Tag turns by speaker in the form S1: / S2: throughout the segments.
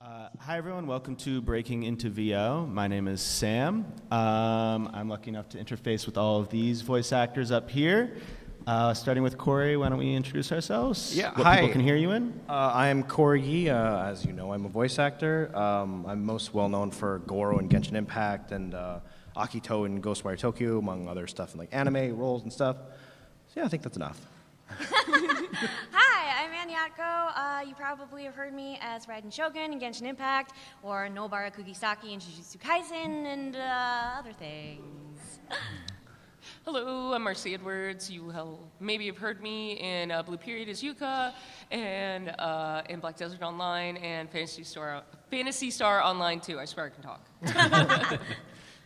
S1: Hi everyone, welcome to Breaking Into VO. My name is Sam. I'm lucky enough to interface with all of these voice actors up here. Starting with Cory, why don't we introduce ourselves?
S2: Yeah,
S1: what
S2: hi.
S1: people can hear you in?
S2: I am Cory Yee. As you know, I'm a voice actor. I'm most well known for Goro in Genshin Impact and Akito in Ghostwire Tokyo, among other stuff in like anime roles and stuff. So yeah, I think that's enough.
S3: Hi, I'm Yatco. You probably have heard me as Raiden Shogun in Genshin Impact, or Nobara Kugisaki in Jujutsu Kaisen, and other things.
S4: Hello, I'm Marcy Edwards. You maybe have heard me in Blue Period as Yuka, and in Black Desert Online, and Fantasy Star Online too. I swear I can talk.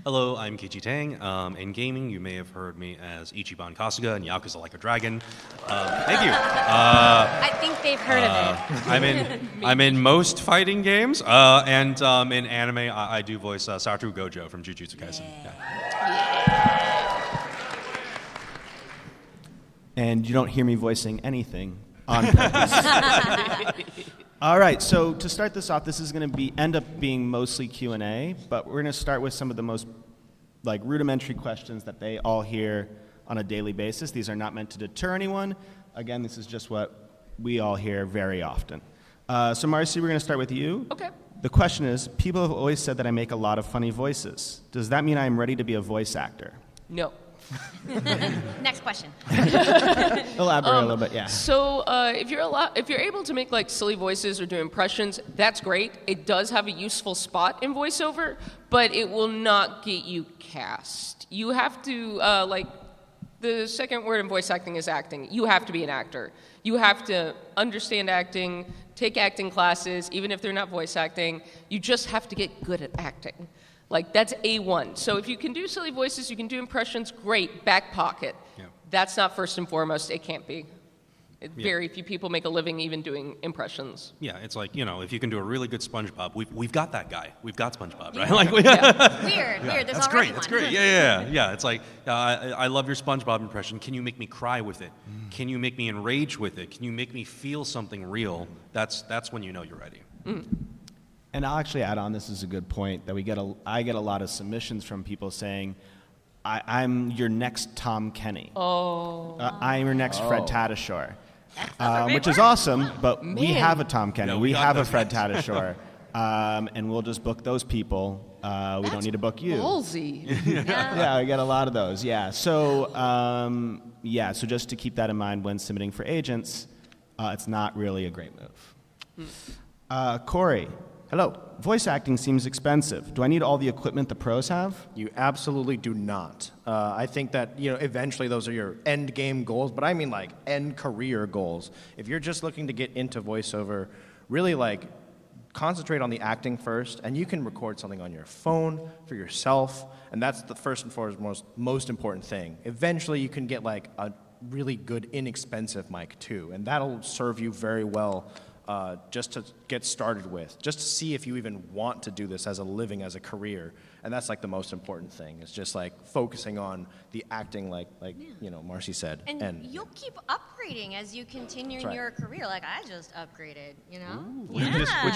S5: Hello, I'm Kaiji Tang. In gaming, you may have heard me as Ichiban Kasuga in Yakuza Like a Dragon. Thank you.
S3: I think they've heard of it.
S5: I'm in most fighting games, and in anime, I do voice Satoru Gojo from Jujutsu Kaisen. Yeah.
S1: And you don't hear me voicing anything on purpose. All right, so to start this off, this is going to end up being mostly Q&A, but we're going to start with some of the most rudimentary questions that they all hear on a daily basis. These are not meant to deter anyone. Again, this is just what we all hear very often. So Marcy, we're going to start with you.
S4: Okay.
S1: The question is, people have always said that I make a lot of funny voices. Does that mean I'm ready to be a voice actor?
S4: No.
S3: Next question.
S1: Elaborate a little bit, yeah.
S4: So if you're able to make like silly voices or do impressions, that's great. It does have a useful spot in voiceover, but it will not get you cast. You have to the second word in voice acting is acting. You have to be an actor. You have to understand acting, take acting classes, even if they're not voice acting. You just have to get good at acting. Like, that's A1. So if you can do silly voices, you can do impressions, great, back pocket.
S5: Yeah.
S4: That's not first and foremost. It can't be. Very few people make a living even doing impressions.
S5: Yeah, it's like, if you can do a really good SpongeBob, we've got that guy. We've got SpongeBob, right?
S3: Weird. There's
S5: That's
S3: already
S5: great. That's
S3: one.
S5: great. Yeah. It's like, I love your SpongeBob impression. Can you make me cry with it? Can you make me enrage with it? Can you make me feel something real? That's when you know you're ready.
S1: And I'll actually add on, this is a good point, that I get a lot of submissions from people saying, I'm your next Tom Kenny. I'm your next Fred Tatasciore. Which is awesome, but we have a Tom Kenny. We have a Fred Tatasciore. And we'll just book those people. We don't need to book you.
S4: Ballsy.
S1: Yeah, I get a lot of those, yeah. So, so just to keep that in mind when submitting for agents, it's not really a great move. Cory.
S2: Hello.
S1: Voice acting seems expensive. Do I need all the equipment the pros have?
S2: You absolutely do not. I think that eventually those are your end game goals, but I mean like end career goals. If you're just looking to get into voiceover, really concentrate on the acting first, and you can record something on your phone for yourself, and that's the first and foremost most important thing. Eventually you can get a really good inexpensive mic too, and that'll serve you very well. Just to get started with, just to see if you even want to do this as a living, as a career. And that's the most important thing. It's just focusing on the acting like Marcy said.
S3: And you'll keep upgrading as you continue in your career. Like I just upgraded,
S5: What'd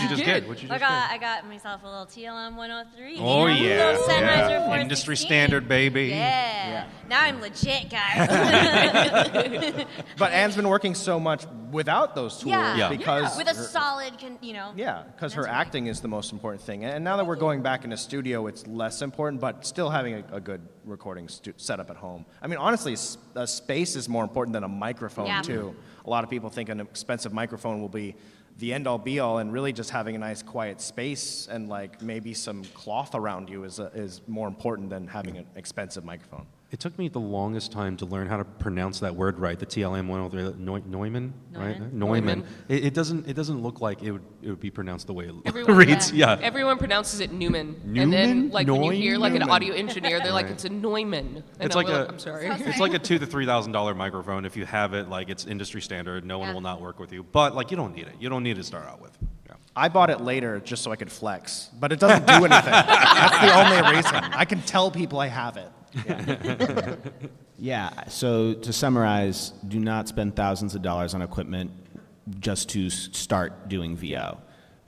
S5: you just get?
S3: I got myself a little TLM 103.
S5: Oh, yeah.
S3: Little Sennheiser 416.
S5: Industry standard, baby.
S3: Yeah. Now I'm legit, guys.
S2: But Anne's been working so much without those tools because
S3: with a solid,
S2: because her acting is the most important thing. And now that we're going back in a studio, it's less important, but still having a good recording setup at home. I mean, honestly, a space is more important than a microphone too. A lot of people think an expensive microphone will be the end-all be-all, and really just having a nice quiet space and maybe some cloth around you is more important than having an expensive microphone.
S5: It took me the longest time to learn how to pronounce that word right, the TLM 103, Neumann, right? Neumann. It doesn't look like it would be pronounced the way it reads. Yeah.
S4: Everyone pronounces it Newman.
S5: Newman?
S4: And then when you hear an
S5: Neumann.
S4: audio engineer, they're like, it's a Neumann. And
S5: It's
S4: I'm sorry.
S5: It's like a $2,000 to $3,000 microphone. If you have it, it's industry standard, no one will not work with you. But you don't need it. You don't need to start out with. Yeah.
S2: I bought it later just so I could flex, but it doesn't do anything. That's the only reason. I can tell people I have it.
S1: Yeah, so to summarize, do not spend thousands of dollars on equipment just to start doing VO.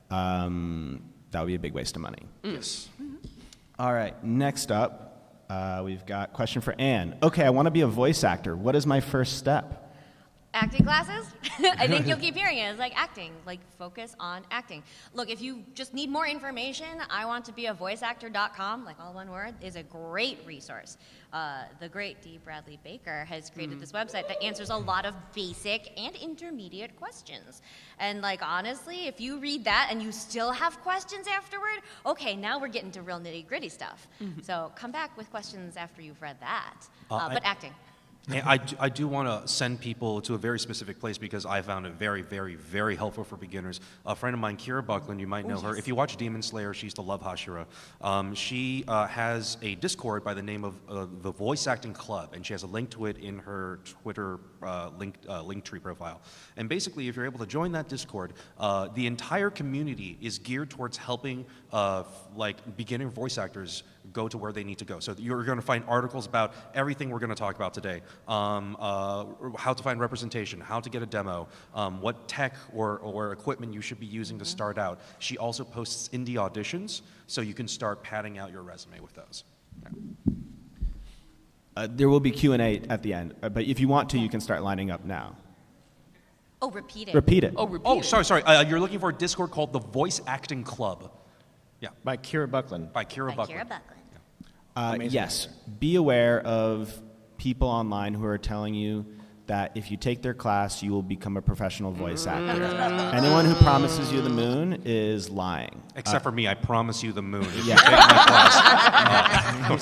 S1: that would be a big waste of money.
S2: Yes.
S1: All right, next up, we've got a question for Anne. Okay, I want to be a voice actor. What is my first step?
S3: Acting classes? I think you'll keep hearing it. It's like acting, like focus on acting. Look, if you just need more information, iwanttobeavoiceactor.com, like all one word, is a great resource. The great D. Bradley Baker has created this website that answers a lot of basic and intermediate questions. And like honestly, if you read that and you still have questions afterward, okay, now we're getting to real nitty-gritty stuff. So come back with questions after you've read that. But acting.
S5: And I do want to send people to a very specific place because I found it very, very, very helpful for beginners. A friend of mine, Kira Buckland, you might know her. If you watch Demon Slayer, she used to love Hashira. She has a Discord by the name of the Voice Acting Club, and she has a link to it in her Twitter Linktree profile. And basically, if you're able to join that Discord, the entire community is geared towards helping like beginner voice actors go to where they need to go. So you're going to find articles about everything we're going to talk about today. How to find representation, how to get a demo, what tech or equipment you should be using to start out. She also posts indie auditions, so you can start padding out your resume with those. Yeah.
S1: There will be Q&A at the end, but if you want to, you can start lining up now.
S3: Oh, repeat it.
S1: Repeat it.
S5: Oh, sorry. You're looking for a Discord called the Voice Acting Club. Yeah.
S2: By Kira Buckland.
S5: By Kira Buckland.
S1: Yes. Be aware of people online who are telling you that if you take their class, you will become a professional voice actor. Anyone who promises you the moon is lying.
S5: Except for me, I promise you the moon. If
S1: Yeah.
S5: you take my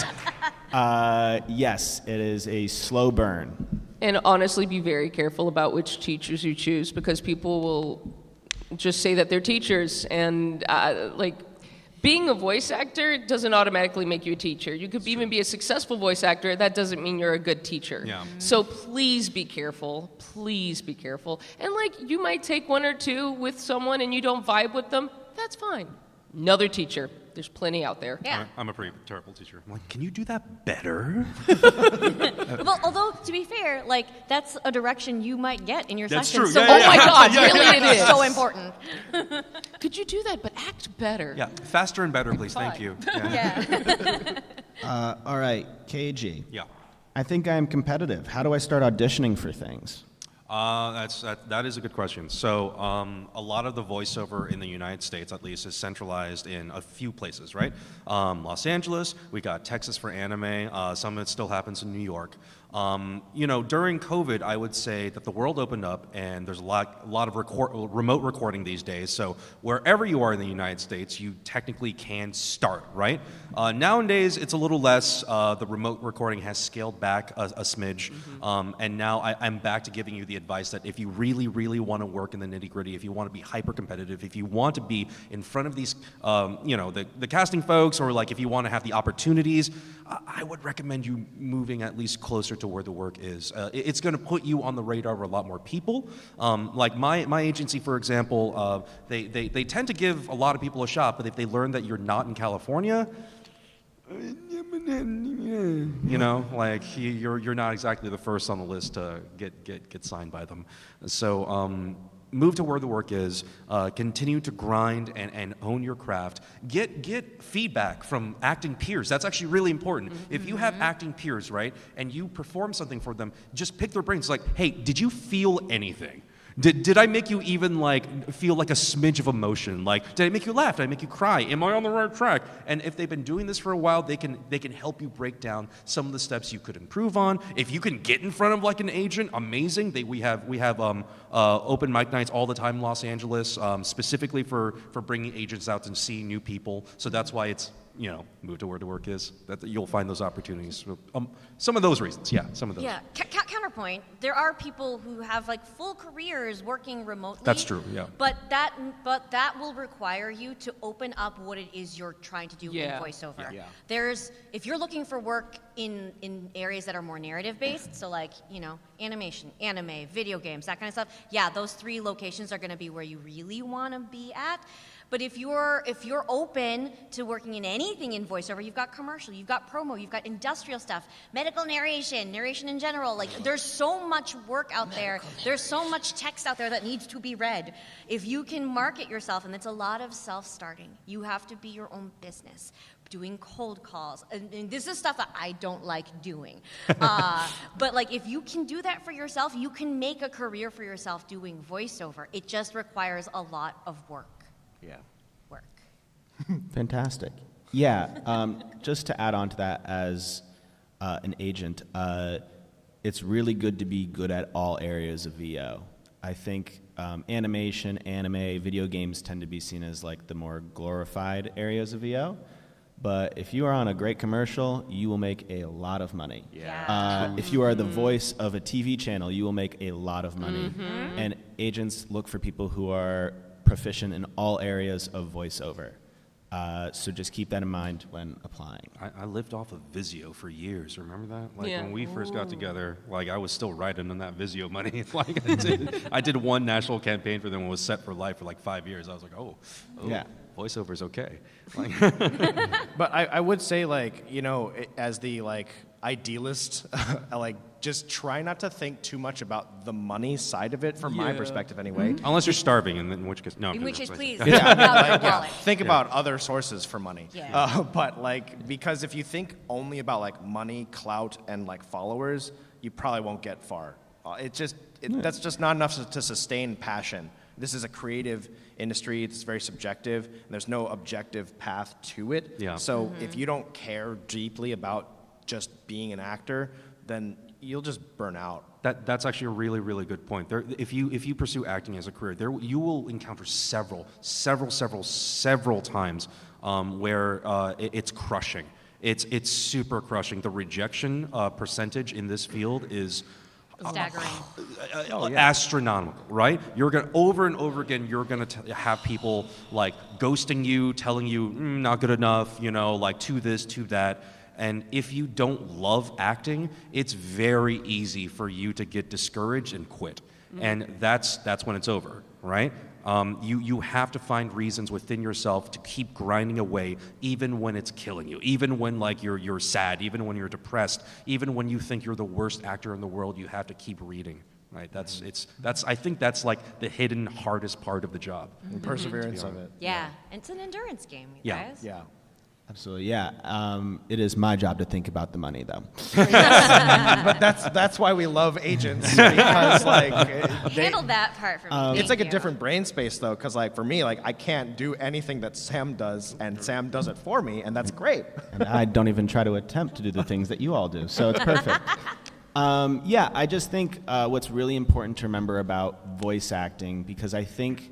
S5: class.
S1: Yes, it is a slow burn.
S4: And honestly, be very careful about which teachers you choose because people will just say that they're teachers and being a voice actor doesn't automatically make you a teacher. You could even be a successful voice actor. That doesn't mean you're a good teacher.
S5: Yeah.
S4: So please be careful. Please be careful. And you might take one or two with someone and you don't vibe with them. That's fine. Another teacher. There's plenty out there.
S3: Yeah.
S5: I'm a pretty terrible teacher. I'm like, can you do that better?
S3: Well, although to be fair, that's a direction you might get in your
S5: That's
S3: session.
S5: true.
S3: So,
S5: Yeah,
S4: Oh my God, really it is.
S3: so important.
S4: Could you do that, but act better?
S5: Yeah, faster and better, please. Thank you. Yeah.
S1: All right, KG.
S5: Yeah.
S1: I think I am competitive. How do I start auditioning for things?
S5: That is a good question. So a lot of the voiceover in the United States, at least, is centralized in a few places, right? Los Angeles, we got Texas for anime. Some of it still happens in New York. During COVID, I would say that the world opened up and there's a lot of remote recording these days. So wherever you are in the United States, you technically can start, right? Nowadays, it's a little less. The remote recording has scaled back a smidge. And now I'm back to giving you the advice that if you really, really want to work in the nitty-gritty, if you want to be hyper-competitive, if you want to be in front of these, the casting folks, or if you want to have the opportunities, I would recommend you moving at least closer to where the work is. It's going to put you on the radar of a lot more people. Like my agency, for example, they tend to give a lot of people a shot, but if they learn that you're not in California, you're not exactly the first on the list to get signed by them. So move to where the work is, continue to grind and own your craft. Get feedback from acting peers. That's actually really important. If you have acting peers, right, and you perform something for them, just pick their brains. Like, hey, did you feel anything? Did I make you even feel like a smidge of emotion? Did I make you laugh? Did I make you cry? Am I on the right track? And if they've been doing this for a while, they can help you break down some of the steps you could improve on. If you can get in front of an agent, amazing. We have open mic nights all the time in Los Angeles, specifically for bringing agents out and seeing new people. So that's why it's move to where the work is. That you'll find those opportunities. Some of those reasons, yeah, some of those.
S3: Yeah. Counterpoint: there are people who have full careers working remotely.
S5: That's true. Yeah.
S3: But that will require you to open up what it is you're trying to do in voiceover. Yeah. If you're looking for work in areas that are more narrative based, so animation, anime, video games, that kind of stuff. Yeah, those 3 locations are going to be where you really want to be at. But if you're open to working in anything in voiceover, you've got commercial, you've got promo, you've got industrial stuff, medical narration in general. Like, there's so much work out there. There's so much text out there that needs to be read. If you can market yourself, and it's a lot of self-starting, you have to be your own business. Doing cold calls, and this is stuff that I don't like doing. But like, if you can do that for yourself, you can make a career for yourself doing voiceover. It just requires a lot of work.
S2: Yeah.
S3: Work.
S1: Fantastic. Yeah, just to add on to that as an agent, it's really good to be good at all areas of VO. I think animation, anime, video games tend to be seen as like the more glorified areas of VO. But if you are on a great commercial, you will make a lot of money.
S3: Yeah.
S1: If you are the voice of a TV channel, you will make a lot of money. And agents look for people who are proficient in all areas of voiceover. So just keep that in mind when applying.
S5: I lived off of Vizio for years. Remember that? Like
S4: Yeah.
S5: when we first got together, like I was still riding on that Vizio money. Like I did one national campaign for them and was set for life for like 5 years. I was like, oh
S1: Yeah.
S5: voiceover's okay. Like,
S2: But I would say, like, you know, as the, like, idealist, like, just try not to think too much about the money side of it, from my perspective anyway.
S5: unless you're starving, and in which case, no.
S3: In which case, please,
S2: Yeah,
S3: out your
S2: like, yeah,
S3: wallet.
S2: think about other sources for money.
S3: Yeah.
S2: But, like, because if you think only about, like, money, clout, and, like, followers, you probably won't get far. That's just not enough to sustain passion. This is a creative industry. It's very subjective, and there's no objective path to it.
S5: Yeah.
S2: So if you don't care deeply about just being an actor, then you'll just burn out.
S5: That's actually a really, really good point. If you pursue acting as a career, you will encounter several times where it's crushing. It's super crushing. The rejection percentage in this field is
S3: Staggering.
S5: astronomical, right? You're gonna over and over again. You're gonna have people like ghosting you, telling you not good enough, you know, like to this, to that. And if you don't love acting, it's very easy for you to get discouraged and quit. And that's when it's over, right? You have to find reasons within yourself to keep grinding away, even when it's killing you, even when like you're sad, even when you're depressed, even when you think you're the worst actor in the world. You have to keep reading, right? I think that's like the hidden hardest part of the job.
S2: The perseverance of it.
S3: Yeah, and it's an endurance game, you
S5: Yeah.
S3: guys.
S2: Yeah.
S1: Absolutely, yeah. It is my job to think about the money, though.
S2: But that's why we love agents, because like
S3: Handled that part for me.
S2: it's like a
S3: Thank you.
S2: different brain space though, because like for me, like I can't do anything that Sam does, and Sam does it for me, and that's great.
S1: And I don't even try to attempt to do the things that you all do, so it's perfect. Yeah, I just think what's really important to remember about voice acting, because I think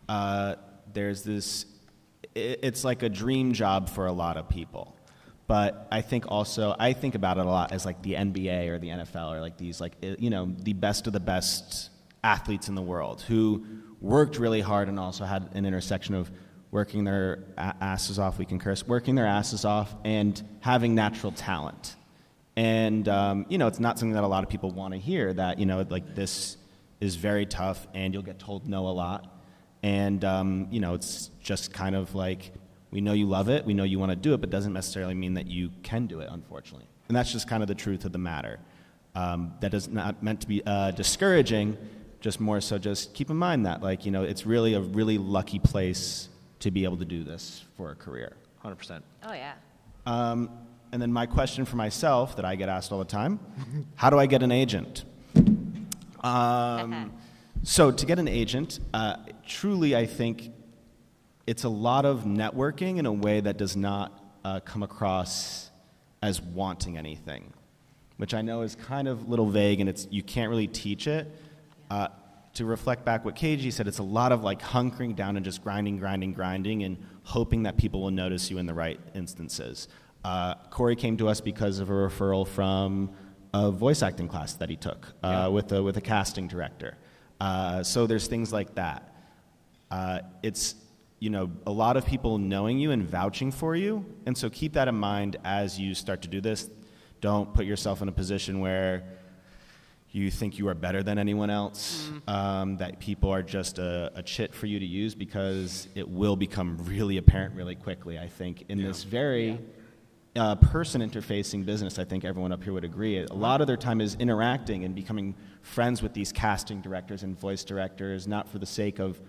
S1: there's this, it's like a dream job for a lot of people. But I think also, I think about it a lot as like the NBA or the NFL, or like these, like, you know, the best of the best athletes in the world who worked really hard and also had an intersection of working their asses off, we can curse, working their asses off and having natural talent. And, you know, it's not something that a lot of people want to hear, that, you know, like this is very tough and you'll get told no a lot. And, you know, it's just kind of like, we know you love it, we know you want to do it, but doesn't necessarily mean that you can do it, unfortunately. And that's just kind of the truth of the matter. That is not meant to be discouraging, just more so just keep in mind that, like, you know, it's really a really lucky place to be able to do this for a career.
S2: 100%.
S3: Oh, yeah.
S1: And then my question for myself that I get asked all the time, how do I get an agent? So to get an agent, truly I think it's a lot of networking in a way that does not come across as wanting anything, which I know is kind of a little vague, and you can't really teach it. To reflect back what Kaiji said, it's a lot of like hunkering down and just grinding, and hoping that people will notice you in the right instances. Cory came to us because of a referral from a voice acting class that he took with a casting director. So there's things like that. It's, you know, a lot of people knowing you and vouching for you, and so keep that in mind as you start to do this. Don't put yourself in a position where you think you are better than anyone else, that people are just a chit for you to use, because it will become really apparent really quickly, I think, in this very person interfacing business. I think everyone up here would agree. A lot of their time is interacting and becoming friends with these casting directors and voice directors, not for the sake of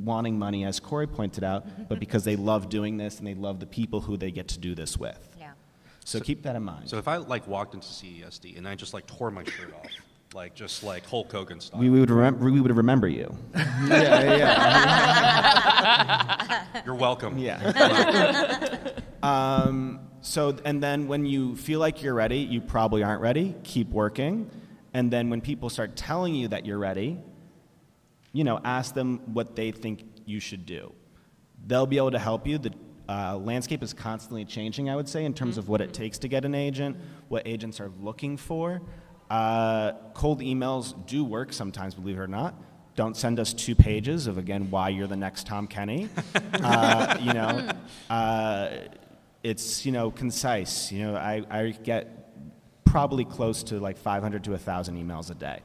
S1: wanting money, as Cory pointed out, but because they love doing this and they love the people who they get to do this with.
S3: Yeah.
S1: So keep that in mind.
S5: So if I like walked into CESD and I just like tore my shirt off, like just like Hulk Hogan style,
S1: we would remember you.
S5: you're welcome.
S1: Yeah. So, and then when you feel like you're ready, you probably aren't ready, keep working. And then when people start telling you that you're ready, ask them what they think you should do. They'll be able to help you. The landscape is constantly changing, I would say, in terms of what it takes to get an agent, what agents are looking for. Cold emails do work sometimes, believe it or not. Don't send us 2 pages of, again, why you're the next Tom Kenny. It's, concise. I get probably close to like 500 to 1,000 emails a day.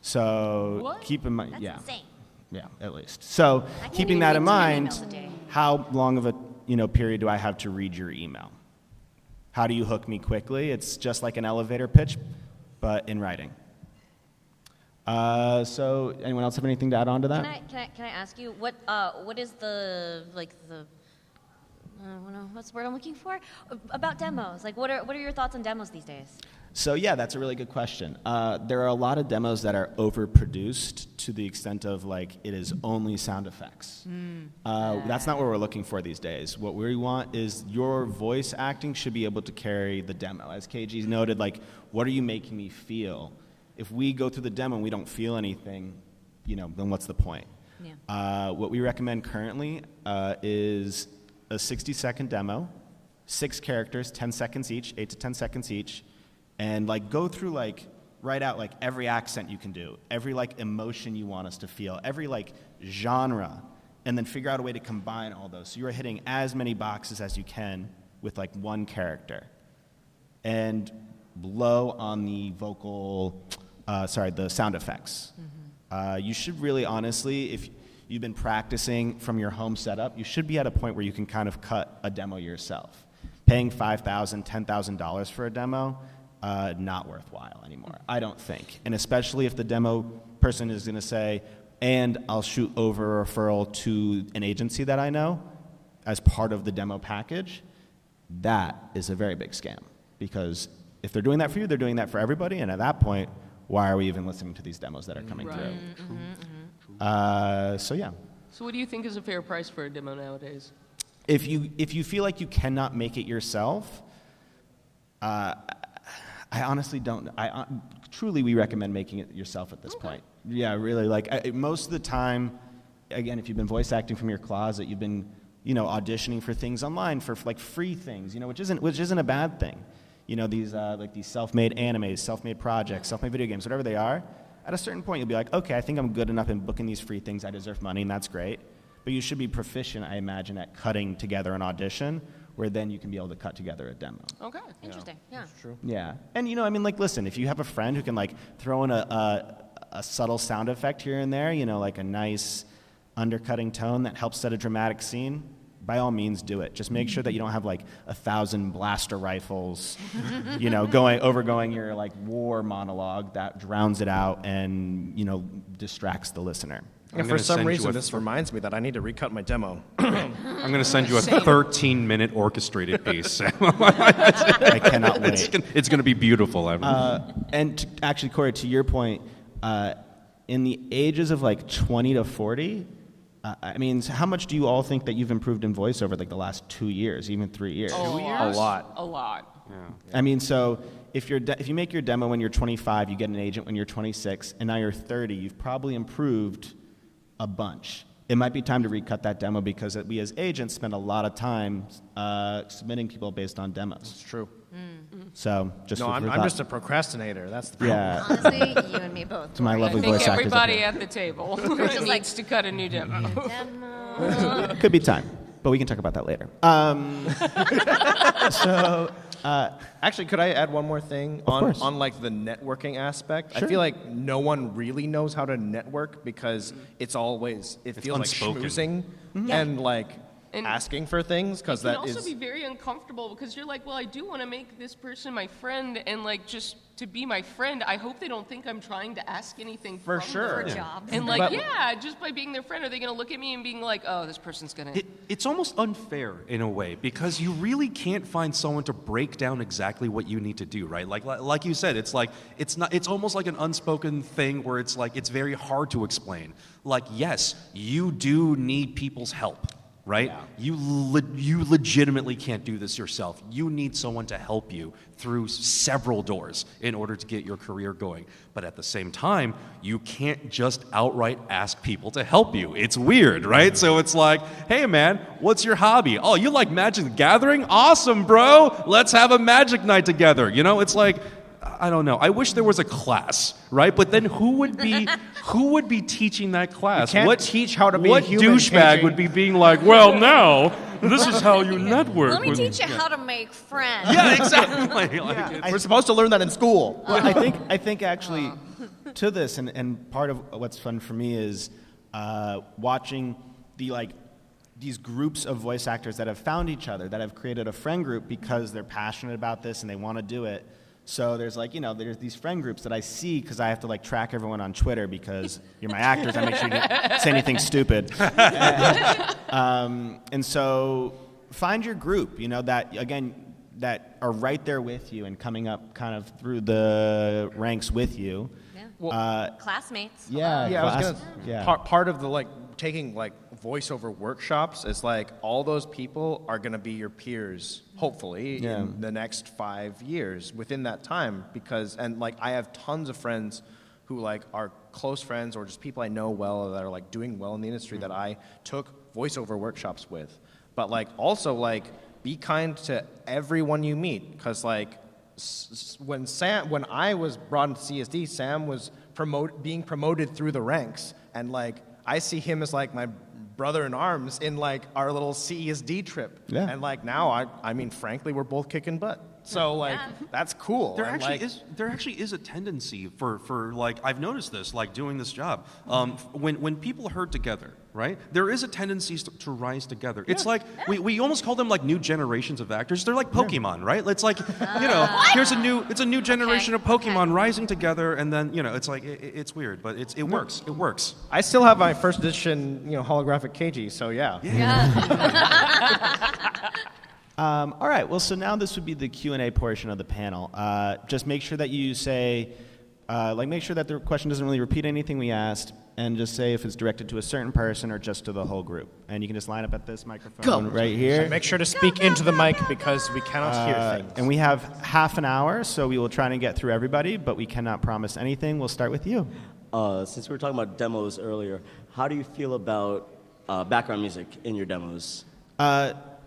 S1: So keep in mind,
S3: That's insane.
S1: Yeah, at least. So keeping that in mind,
S3: emails a day.
S1: how long of a period do I have to read your email? How do you hook me quickly? It's just like an elevator pitch, but in writing. So anyone else have anything to add on to that?
S3: Can I ask you what is the I don't know what's the word I'm looking for about demos? Like what are your thoughts on demos these days?
S1: So yeah, that's a really good question. There are a lot of demos that are overproduced to the extent of like it is only sound effects. That's not what we're looking for these days. What we want is your voice acting should be able to carry the demo. As KG noted, like, what are you making me feel? If we go through the demo and we don't feel anything, then what's the point? Yeah. What we recommend currently is a 60-second demo, 6 characters, 10 seconds each, 8 to 10 seconds each, and like go through like write out like every accent you can do, every like emotion you want us to feel, every like genre, and then figure out a way to combine all those. So you're hitting as many boxes as you can with like one character, and blow on the the sound effects. You should really honestly, if you've been practicing from your home setup, you should be at a point where you can kind of cut a demo yourself. Paying $5,000, $10,000 for a demo, not worthwhile anymore, I don't think. And especially if the demo person is going to say, and I'll shoot over a referral to an agency that I know as part of the demo package, that is a very big scam. Because if they're doing that for you, they're doing that for everybody, and at that point, why are we even listening to these demos that are coming through? So yeah.
S4: So what do you think is a fair price for a demo nowadays?
S1: If you feel like you cannot make it yourself, I honestly don't. Truly, we recommend making it yourself at this point. Yeah, really. Like most of the time, again, if you've been voice acting from your closet, you've been auditioning for things online for like free things, which isn't a bad thing. These like these self-made animes, self-made projects, self-made video games, whatever they are. At a certain point, you'll be like, okay, I think I'm good enough in booking these free things. I deserve money, and that's great. But you should be proficient, I imagine, at cutting together an audition, where then you can be able to cut together a demo.
S4: Okay.
S3: Interesting. Yeah.
S2: That's true.
S1: Yeah. And, like, listen, if you have a friend who can, like, throw in a subtle sound effect here and there, like a nice undercutting tone that helps set a dramatic scene, by all means do it. Just make sure that you don't have like 1,000 blaster rifles, going your like war monologue that drowns it out and, distracts the listener.
S2: And for some reason, this reminds me that I need to recut my demo.
S5: I'm going to send you a 13-minute orchestrated piece.
S1: I cannot wait.
S5: It's going to be beautiful.
S1: Actually, Cory, to your point, in the ages of like 20 to 40, how much do you all think that you've improved in voiceover like the last 2 years, even 3 years?
S4: 2 years?
S2: A lot.
S4: A lot.
S5: Yeah.
S1: So if you make your demo when you're 25, you get an agent when you're 26, and now you're 30, you've probably improved a bunch. It might be time to recut that demo because we as agents spend a lot of time submitting people based on demos.
S2: It's true.
S1: So
S2: I'm just a procrastinator. That's the problem.
S1: Yeah.
S3: Honestly, you and me both.
S1: To my lovely
S4: I think
S1: voice actors.
S4: everybody at the table needs to cut a new demo.
S3: Demo.
S1: Could be time, but we can talk about that later.
S2: Actually, could I add one more thing
S1: course.
S2: on like the networking aspect?
S1: Sure.
S2: I feel like no one really knows how to network because it feels
S5: unspoken.
S2: like schmoozing and like
S4: And
S2: asking for things because
S4: It can
S2: that
S4: also
S2: is.
S4: be very uncomfortable because you're like, well, I do want to make this person my friend, and like just to be my friend, I hope they don't think I'm trying to ask anything
S2: For
S4: from
S2: sure.
S4: them.
S3: For jobs.
S4: And like,
S2: But-
S4: yeah, just by being their friend, are they gonna look at me and being like, oh, this person's gonna?
S5: It's almost unfair in a way because you really can't find someone to break down exactly what you need to do, right? Like you said, it's almost like an unspoken thing where it's like it's very hard to explain. Like, yes, you do need people's help, right? You legitimately can't do this yourself. You need someone to help you through several doors in order to get your career going. But at the same time, you can't just outright ask people to help you. It's weird, right? So it's like, hey man, what's your hobby? Oh, you like Magic the Gathering? Awesome, bro. Let's have a Magic night together. You know, it's like, I don't know. I wish there was a class, right? But then who would be teaching that class?
S2: You can't teach how to be a
S5: what
S2: human,
S5: douchebag
S2: KJ.
S5: would be being like, well, now this is how you network.
S3: Let me
S5: with-"
S3: teach you how to make friends.
S5: Yeah, exactly. Like, it's-
S2: We're supposed to learn that in school.
S1: Well, I think actually to this, and part of what's fun for me is watching these groups of voice actors that have found each other, that have created a friend group because they're passionate about this and they want to do it. So there's there's these friend groups that I see because I have to track everyone on Twitter because you're my actors. I make sure you don't say anything stupid. And so find your group, that are right there with you and coming up kind of through the ranks with you.
S3: Yeah. Classmates.
S1: Yeah,
S2: Yeah, I was
S1: class-
S2: gonna.
S1: yeah.
S2: Part of the taking voiceover workshops is all those people are gonna be your peers, hopefully in the next 5 years within that time. Because I have tons of friends who are close friends or just people I know well that are doing well in the industry that I took voiceover workshops with. But also be kind to everyone you meet because when I was brought into CSD, Sam was being promoted through the ranks, and I see him as my brother in arms in our little CSD trip.
S1: Yeah.
S2: And now I mean frankly we're both kicking butt. So that's cool.
S5: There
S2: And,
S5: actually is a tendency for I've noticed this doing this job when people herd together, right? There is a tendency to rise together. It's we almost call them new generations of actors. They're like Pokemon, right? It's here's a new generation of Pokemon rising together, and then it's it's weird, but it works. It works.
S2: I still have my first edition holographic Kaiji. So yeah.
S1: All right. Well, so now this would be the Q&A portion of the panel. Just make sure that you say, make sure that the question doesn't really repeat anything we asked, and just say if it's directed to a certain person or just to the whole group. And you can just line up at this microphone right here.
S2: Make sure to speak into the mic because we cannot hear things.
S1: And we have half an hour, so we will try to get through everybody, but we cannot promise anything. We'll start with you.
S6: Since we were talking about demos earlier, how do you feel about background music in your demos?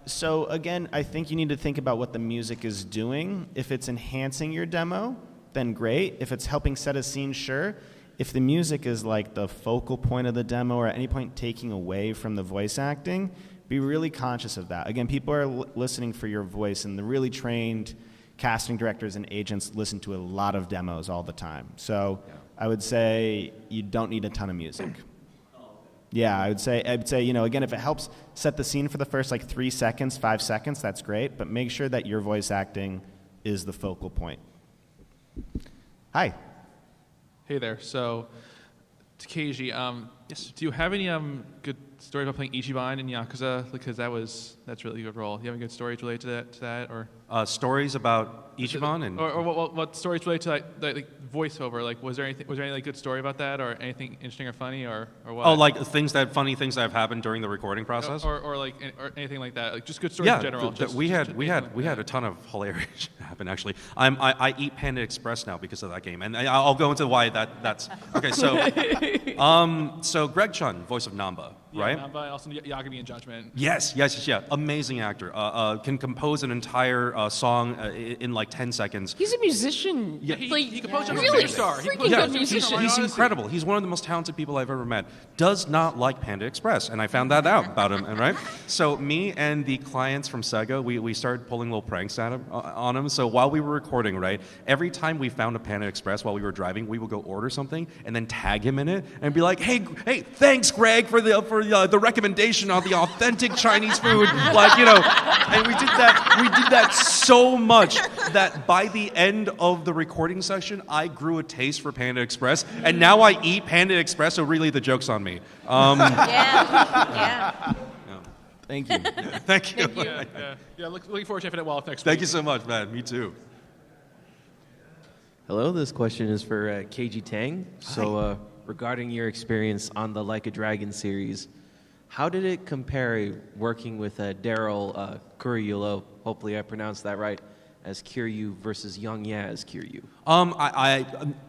S1: So again, I think you need to think about what the music is doing. If it's enhancing your demo, then great. If it's helping set a scene, sure. If the music is the focal point of the demo or at any point taking away from the voice acting, be really conscious of that. Again, people are listening for your voice, and the really trained casting directors and agents listen to a lot of demos all the time. So I would say you don't need a ton of music. Yeah, I'd say, again, if it helps set the scene for the first 3 seconds, 5 seconds, that's great. But make sure that your voice acting is the focal point. Hi.
S7: Hey there. So, to Kaiji,
S5: Yes.
S7: do you have any good story about playing Ichiban in Yakuza? Because that's really a good role. Do you have any good stories related to that, or
S5: Stories about Ichiban and
S7: or what stories relate to that voiceover? Was there any good story about that, or anything interesting or funny, or what?
S5: funny things that have happened during the recording process.
S7: or anything like that? Just good stories in general.
S5: We had a ton of hilarious shit happen actually. I eat Panda Express now because of that game, and I'll go into why that's okay. So, so Greg Chun, voice of Namba, right? right?
S7: But also Yagami in Judgment.
S5: Yes, yeah. Amazing actor. Can compose an entire song in like 10 seconds.
S4: He's a musician.
S7: Yeah, he composed Judgment
S4: really
S7: Superstar. He
S4: freaking
S7: composed
S4: good
S7: Judgment
S4: musician.
S7: Superstar.
S5: He's
S7: Honestly.
S5: incredible. He's one of the most talented people I've ever met. Does not like Panda Express, and I found that out about him, right? So me and the clients from Sega, we started pulling little pranks at him, on him. So while we were recording, right, every time we found a Panda Express while we were driving, we would go order something and then tag him in it and be like, hey, thanks, Greg, for the recommendation on the authentic Chinese food, like, you know. And we did that so much that by the end of the recording session, I grew a taste for Panda Express, and now I eat Panda Express. So really, the joke's on me.
S3: Yeah.
S1: Thank you.
S5: Thank you.
S7: Yeah. Looking forward to Infinite Wealth next week.
S5: Thank you so much, man. Me too.
S8: Hello, this question is for Kaiji Tang. So, regarding your experience on the Like a Dragon series, how did it compare working with Daryl Kuriyulo, hopefully I pronounced that right, as Kiryu versus Young Ya as Kiryu?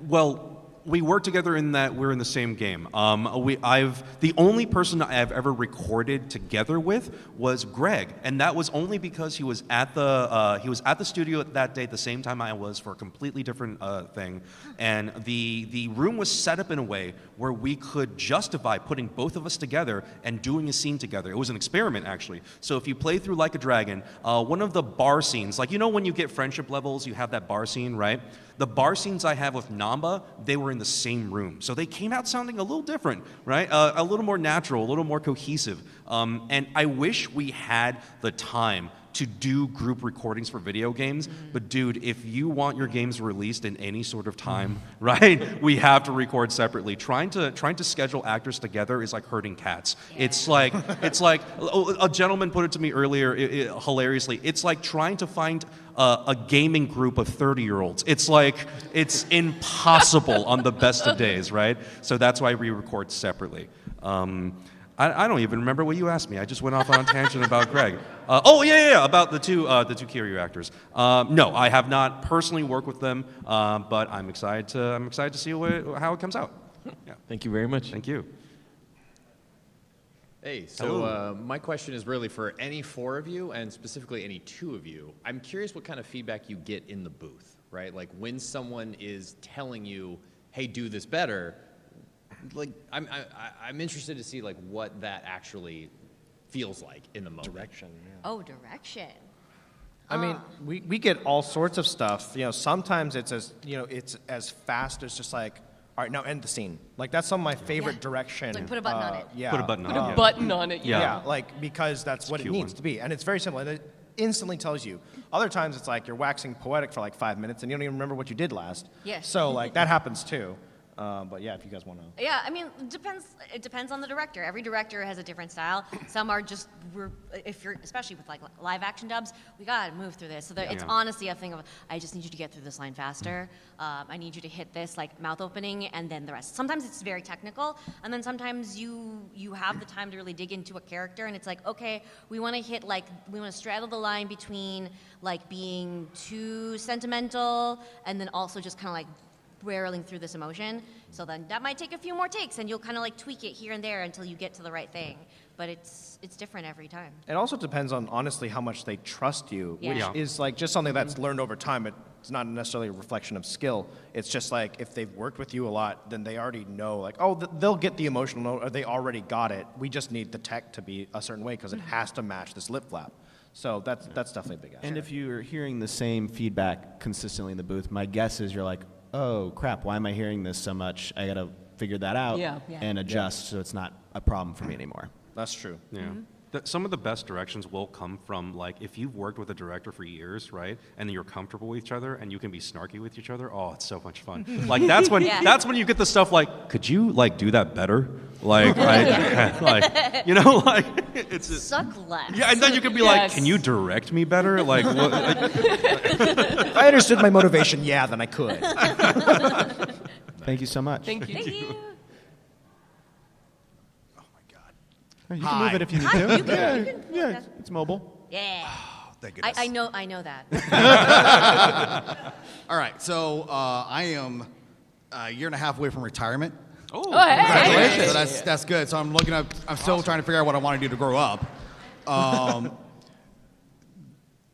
S5: Well, we work together in that we're in the same game. The only person I've ever recorded together with was Greg, and that was only because he was at the studio that day at the same time I was for a completely different thing, and the room was set up in a way where we could justify putting both of us together and doing a scene together. It was an experiment, actually. So if you play through Like a Dragon, one of the bar scenes, like, you know when you get friendship levels, you have that bar scene, right? The bar scenes I have with Namba, they were in the same room. So they came out sounding a little different, right? A little more natural, a little more cohesive. And I wish we had the time to do group recordings for video games. But dude, if you want your games released in any sort of time, right, we have to record separately. Trying to schedule actors together is like herding cats. Yeah. It's like a gentleman put it to me earlier, hilariously. It's like trying to find a gaming group of 30-year-olds. It's impossible on the best of days, right? So that's why we record separately. I don't even remember what you asked me. I just went off on a tangent about Greg. About the two Kiryu actors. No, I have not personally worked with them, but I'm excited to see how it comes out. Yeah.
S8: Thank you very much.
S5: Thank you.
S9: Hey, so my question is really for any four of you, and specifically any two of you. I'm curious what kind of feedback you get in the booth, right? Like when someone is telling you, "Hey, do this better." Like I'm interested to see like what that actually feels like in the moment.
S2: Direction. Yeah.
S3: Oh, direction.
S2: I mean, we get all sorts of stuff. You know, sometimes it's as fast as just like, all right, now end the scene. Like that's some of my favorite direction.
S3: Like put a button on it.
S2: Yeah.
S5: Put a button on it.
S4: Put a button on it.
S2: Yeah, like because that's what it needs to be, and it's very simple. And it instantly tells you. Other times it's like you're waxing poetic for like 5 minutes and you don't even remember what you did last.
S3: Yes.
S2: So like that happens too. But yeah, if you guys want to.
S3: Yeah, I mean, it depends on the director. Every director has a different style. Some are just, if you're, especially with like live action dubs, we gotta move through this. So it's honestly a thing of, I just need you to get through this line faster. I need you to hit this like mouth opening and then the rest. Sometimes it's very technical, and then sometimes you have the time to really dig into a character, and it's like, okay, we want to straddle the line between like being too sentimental and then also just kind of like barreling through this emotion. So then that might take a few more takes, and you'll kind of like tweak it here and there until you get to the right thing. But it's different every time.
S2: It also depends on honestly how much they trust you,
S3: Yeah.
S2: which
S3: Yeah.
S2: is like just something that's learned over time. It's not necessarily a reflection of skill. It's just like if they've worked with you a lot, then they already know like, oh, they'll get the emotional note, or they already got it. We just need the tech to be a certain way because it has to match this lip flap. So that's definitely a big aspect.
S1: And if you're hearing the same feedback consistently in the booth, my guess is you're like, oh crap, why am I hearing this so much? I gotta figure that out and adjust so it's not a problem for me anymore.
S2: That's true.
S5: Yeah. Some of the best directions will come from, like, if you've worked with a director for years, right, and you're comfortable with each other and you can be snarky with each other, oh, it's so much fun. Like, that's when you get the stuff like, could you, like, do that better? Like, like, you know, like, it's just...
S3: Suck less.
S5: Yeah, and then you can be like, can you direct me better? Like, what?
S2: If I understood my motivation, yeah, then I could.
S1: Thank you so much.
S4: Thank you.
S3: Thank you.
S1: You can move it if you need to.
S3: You can
S1: yeah, it's mobile.
S3: Yeah.
S10: Oh, thank goodness.
S3: I know that.
S10: All right, so I am a year and a half away from retirement.
S5: Oh,
S4: hey!
S10: So that's good. So I'm still trying to figure out what I want to do to grow up.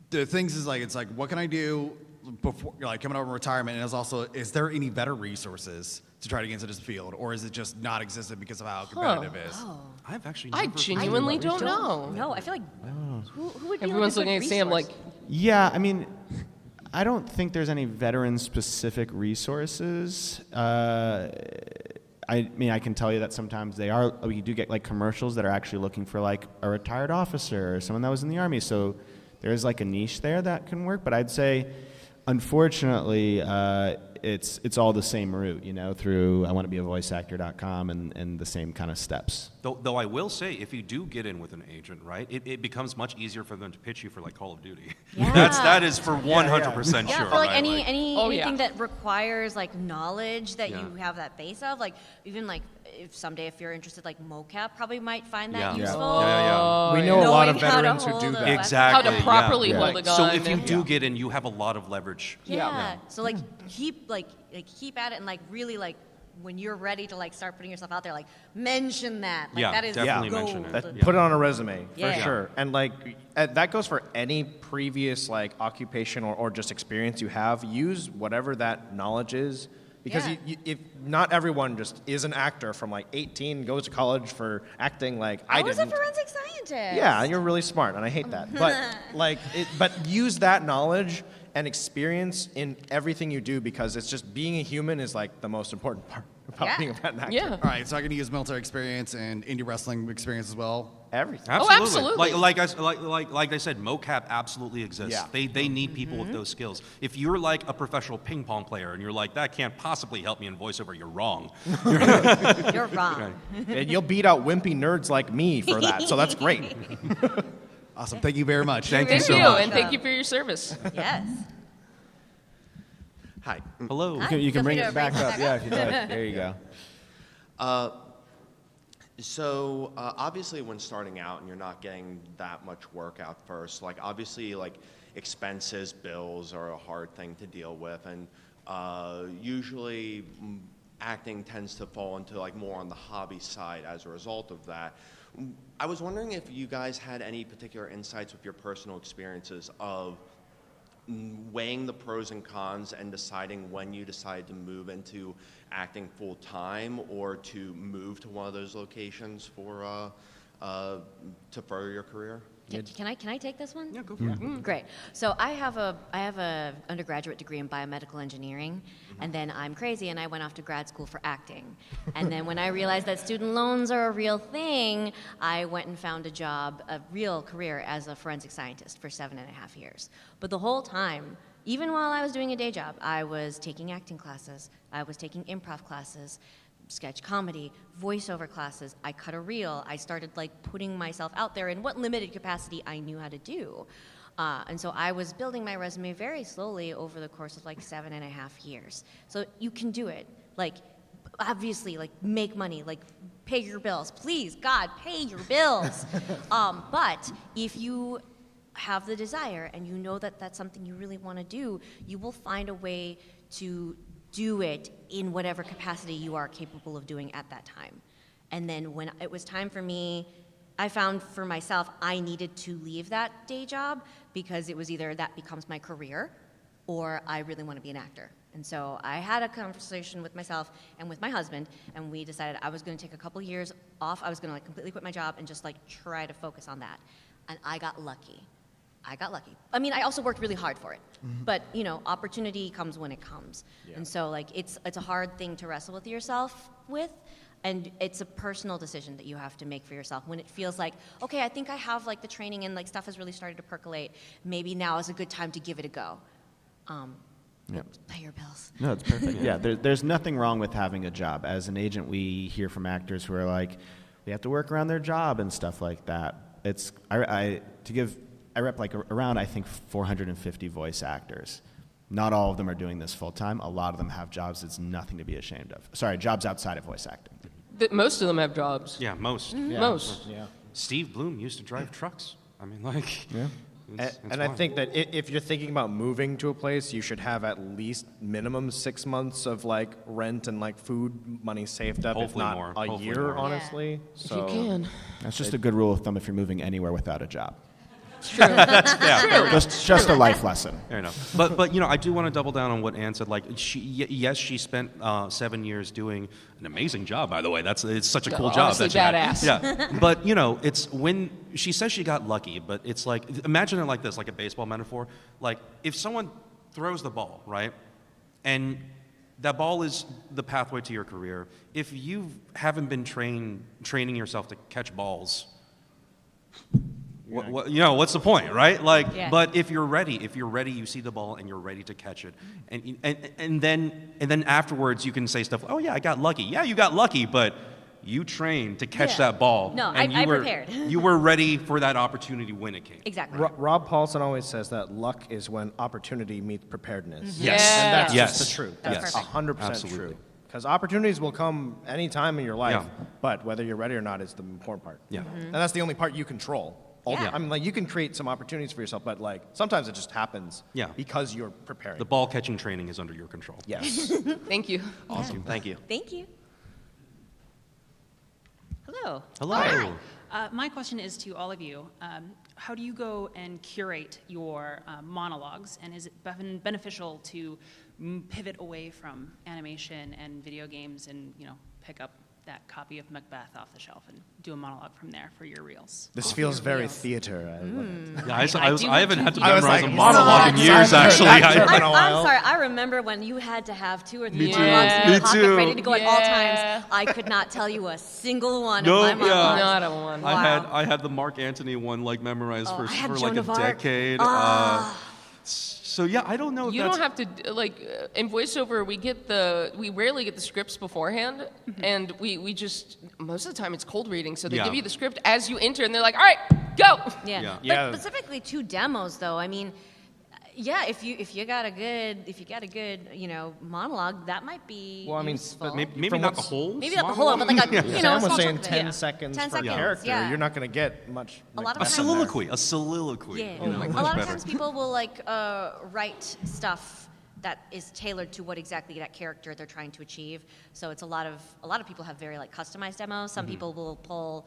S10: The things is it's like, what can I do before, coming out of retirement? And it's also, is there any better resources to try to get into this field, or is it just not existent because of how competitive it is?
S3: Oh.
S5: I've actually.
S4: I
S5: Never
S4: genuinely don't know.
S3: No, I feel like who would be
S4: Everyone's
S3: like a
S4: looking
S3: good
S4: at Sam
S3: resource?
S4: like,
S1: Yeah, I mean, I don't think there's any veteran-specific resources. I mean, I can tell you that sometimes we do get commercials that are actually looking for a retired officer or someone that was in the Army. So there's a niche there that can work. But I'd say, unfortunately, it's all the same route, through I want to be a voiceactor.com and the same kind of steps.
S5: Though I will say, if you do get in with an agent, right, it becomes much easier for them to pitch you for Call of Duty.
S3: Yeah.
S5: That is for 100%
S3: Yeah,
S5: sure.
S3: for
S5: right?
S3: anything that requires knowledge that
S5: Yeah.
S3: you have that base of, even if someday if you're interested, mocap probably might find that
S5: Yeah.
S3: useful.
S5: Yeah.
S2: We know a lot of
S3: Knowing how to
S2: veterans who
S3: hold
S2: do
S3: a
S2: that.
S3: weapon.
S5: Exactly.
S4: how to properly
S5: yeah.
S4: hold a gun.
S5: So if you
S4: and-
S5: do get in, you have a lot of leverage.
S3: Yeah. So keep keep at it and really when you're ready to start putting yourself out there, mention that.
S5: Yeah,
S3: that is
S5: definitely
S3: gold.
S5: mention it.
S2: That, Put it on a resume for
S3: Yeah.
S2: sure, and that goes for any previous occupation or just experience you have. Use whatever that knowledge is, because
S3: Yeah.
S2: if not everyone just is an actor from 18, goes to college for acting.
S3: I was a
S2: didn't.
S3: forensic scientist.
S2: Yeah, and you're really smart, and I hate that. But but use that knowledge and experience in everything you do, because it's just being a human is the most important part about
S3: Yeah.
S2: being an actor.
S4: Yeah.
S10: All right, so I can use military experience and indie wrestling experience as well.
S2: Everything.
S4: absolutely.
S5: Like I said, mocap absolutely exists.
S2: Yeah.
S5: They need people with those skills. If you're a professional ping pong player and you're that can't possibly help me in voiceover, you're wrong.
S3: You're wrong.
S2: And you'll beat out wimpy nerds like me for that, so that's great.
S10: Awesome. Thank you very much.
S5: Thank you
S4: Thank
S5: so
S4: you,
S5: much.
S4: and thank you for your service.
S3: Yes.
S11: Hi.
S5: Hello.
S3: Hi.
S1: You
S3: Feel
S1: can bring
S3: free
S1: it
S3: to
S1: back
S3: bring it
S1: up.
S3: back
S1: Yeah,
S3: up.
S1: if you'd like. There you go.
S11: So obviously when starting out and you're not getting that much work out first, obviously expenses, bills are a hard thing to deal with, and usually acting tends to fall into more on the hobby side as a result of that. I was wondering if you guys had any particular insights with your personal experiences of weighing the pros and cons and deciding when you decide to move into acting full time or to move to one of those locations for to further your career.
S3: Can I take this one?
S5: Yeah, go for it.
S3: Great. So I have a undergraduate degree in biomedical engineering, and then I'm crazy and I went off to grad school for acting. And then when I realized that student loans are a real thing, I went and found a real career as a forensic scientist for 7.5 years. But the whole time, even while I was doing a day job, I was taking acting classes, I was taking improv classes, sketch comedy, voiceover classes. I cut a reel. I started putting myself out there in what limited capacity I knew how to do. And so I was building my resume very slowly over the course of 7.5 years. So you can do it. Obviously, make money, pay your bills. Please, God, pay your bills. But if you have the desire and you know that that's something you really want to do, you will find a way to do it in whatever capacity you are capable of doing at that time. And then when it was time for me, I found for myself I needed to leave that day job because it was either that becomes my career or I really want to be an actor. And so I had a conversation with myself and with my husband, and we decided I was going to take a couple years off. I was going to completely quit my job and just try to focus on that. And I got lucky. I mean, I also worked really hard for it, but opportunity comes when it comes. Yeah. And so it's a hard thing to wrestle with yourself with, and it's a personal decision that you have to make for yourself when it feels okay, I think I have the training and stuff has really started to percolate. Maybe now is a good time to give it a go. Pay your bills.
S1: No, it's perfect. Yeah, there's nothing wrong with having a job. As an agent, we hear from actors who are we have to work around their job and stuff like that. I rep around, I think, 450 voice actors. Not all of them are doing this full time. A lot of them have jobs. It's nothing to be ashamed of. Sorry, jobs outside of voice acting.
S4: Most of them have jobs.
S5: Yeah, most.
S4: Most.
S2: Yeah.
S5: Steve Bloom used to drive trucks. I mean,
S1: Yeah.
S2: And I think that if you're thinking about moving to a place, you should have at least minimum 6 months of like rent and like food money saved up,
S5: Hopefully
S2: if not
S5: more.
S2: a
S5: Hopefully
S2: year,
S5: more.
S2: honestly. So
S4: You can.
S1: That's just a good rule of thumb if you're moving anywhere without a job.
S5: Yeah,
S1: Just a life lesson.
S5: fair enough. But I do want to double down on what Anne said. Like, yes, she spent 7 years doing an amazing job. By the way, it's such a cool job.
S4: Honestly,
S5: That she had.
S4: badass.
S5: Yeah, but it's when she says she got lucky. But it's like, imagine it like this, like a baseball metaphor. Like if someone throws the ball, right, and that ball is the pathway to your career. If you haven't been training yourself to catch balls. What's the point, right? Like,
S3: Yeah.
S5: but if you're ready, you see the ball and you're ready to catch it, and then afterwards you can say stuff. Oh yeah, I got lucky. Yeah, you got lucky, but you trained to catch
S3: Yeah.
S5: that ball.
S3: No,
S5: and
S3: I
S5: you were
S3: prepared.
S5: You were ready for that opportunity when it came.
S3: Exactly.
S2: Rob Paulson always says that luck is when opportunity meets preparedness.
S5: Yes.
S2: And that's
S5: Yes.
S2: just the truth.
S3: That's
S2: That's
S3: perfect.
S2: 100%
S5: Absolutely.
S2: true. Because opportunities will come any time in your life,
S5: Yeah.
S2: but whether you're ready or not is the important part.
S5: Yeah.
S2: And that's the only part you control.
S3: Yeah.
S2: I mean, like, you can create some opportunities for yourself, but like sometimes it just happens
S5: Yeah.
S2: because you're preparing.
S5: The ball catching training is under your control.
S2: Yes.
S4: Thank you.
S2: Awesome. Thank you.
S3: Thank you.
S12: Hello.
S5: Hello.
S12: My question is to all of you. How do you go and curate your monologues, and is it beneficial to pivot away from animation and video games and, pick up that copy of Macbeth off the shelf and do a monologue from there for your reels?
S2: This feels very theater. I love it.
S5: Yeah, I haven't had to
S2: I was
S5: memorize
S2: like,
S5: a monologue in years, actually.
S3: I'm sorry. I remember when you had to have 2 or 3 monologues in your
S5: Me
S3: pocket
S5: too.
S3: ready to go at all
S4: Yeah.
S3: times. I could not tell you a single one
S5: No,
S3: of my
S5: yeah.
S3: monologues.
S4: Not a one.
S3: Wow.
S5: I had the Mark Antony one like memorized
S3: Oh,
S5: for
S3: I had
S5: like
S3: Joan
S5: a
S3: of Arc.
S5: decade. So yeah, I don't know if
S4: You
S5: that's
S4: don't have to in voiceover. We rarely get the scripts beforehand, and we just most of the time it's cold reading. So they
S5: Yeah.
S4: give you the script as you enter, and they're like, "All right, go."
S3: Yeah.
S5: Yeah.
S3: But
S2: Yeah.
S3: specifically to demos, though, I mean, yeah, if you got a good monologue, that might be
S2: Well, I mean,
S3: useful.
S2: but
S5: maybe
S2: From
S5: not the
S2: what's-
S5: whole.
S3: Maybe not the whole, but like a
S2: Sam
S3: a
S2: was
S3: small
S2: saying
S3: chunk of
S2: 10
S3: it.
S2: seconds
S3: 10
S2: per
S3: seconds,
S2: character.
S3: yeah.
S2: You're not going to get much.
S3: A lot of
S5: A
S3: times-
S5: soliloquy. A soliloquy.
S3: Yeah.
S5: Much
S3: A lot
S5: better.
S3: of times people will write stuff that is tailored to what exactly that character they're trying to achieve. So it's a lot of people have very customized demos. Some people will pull.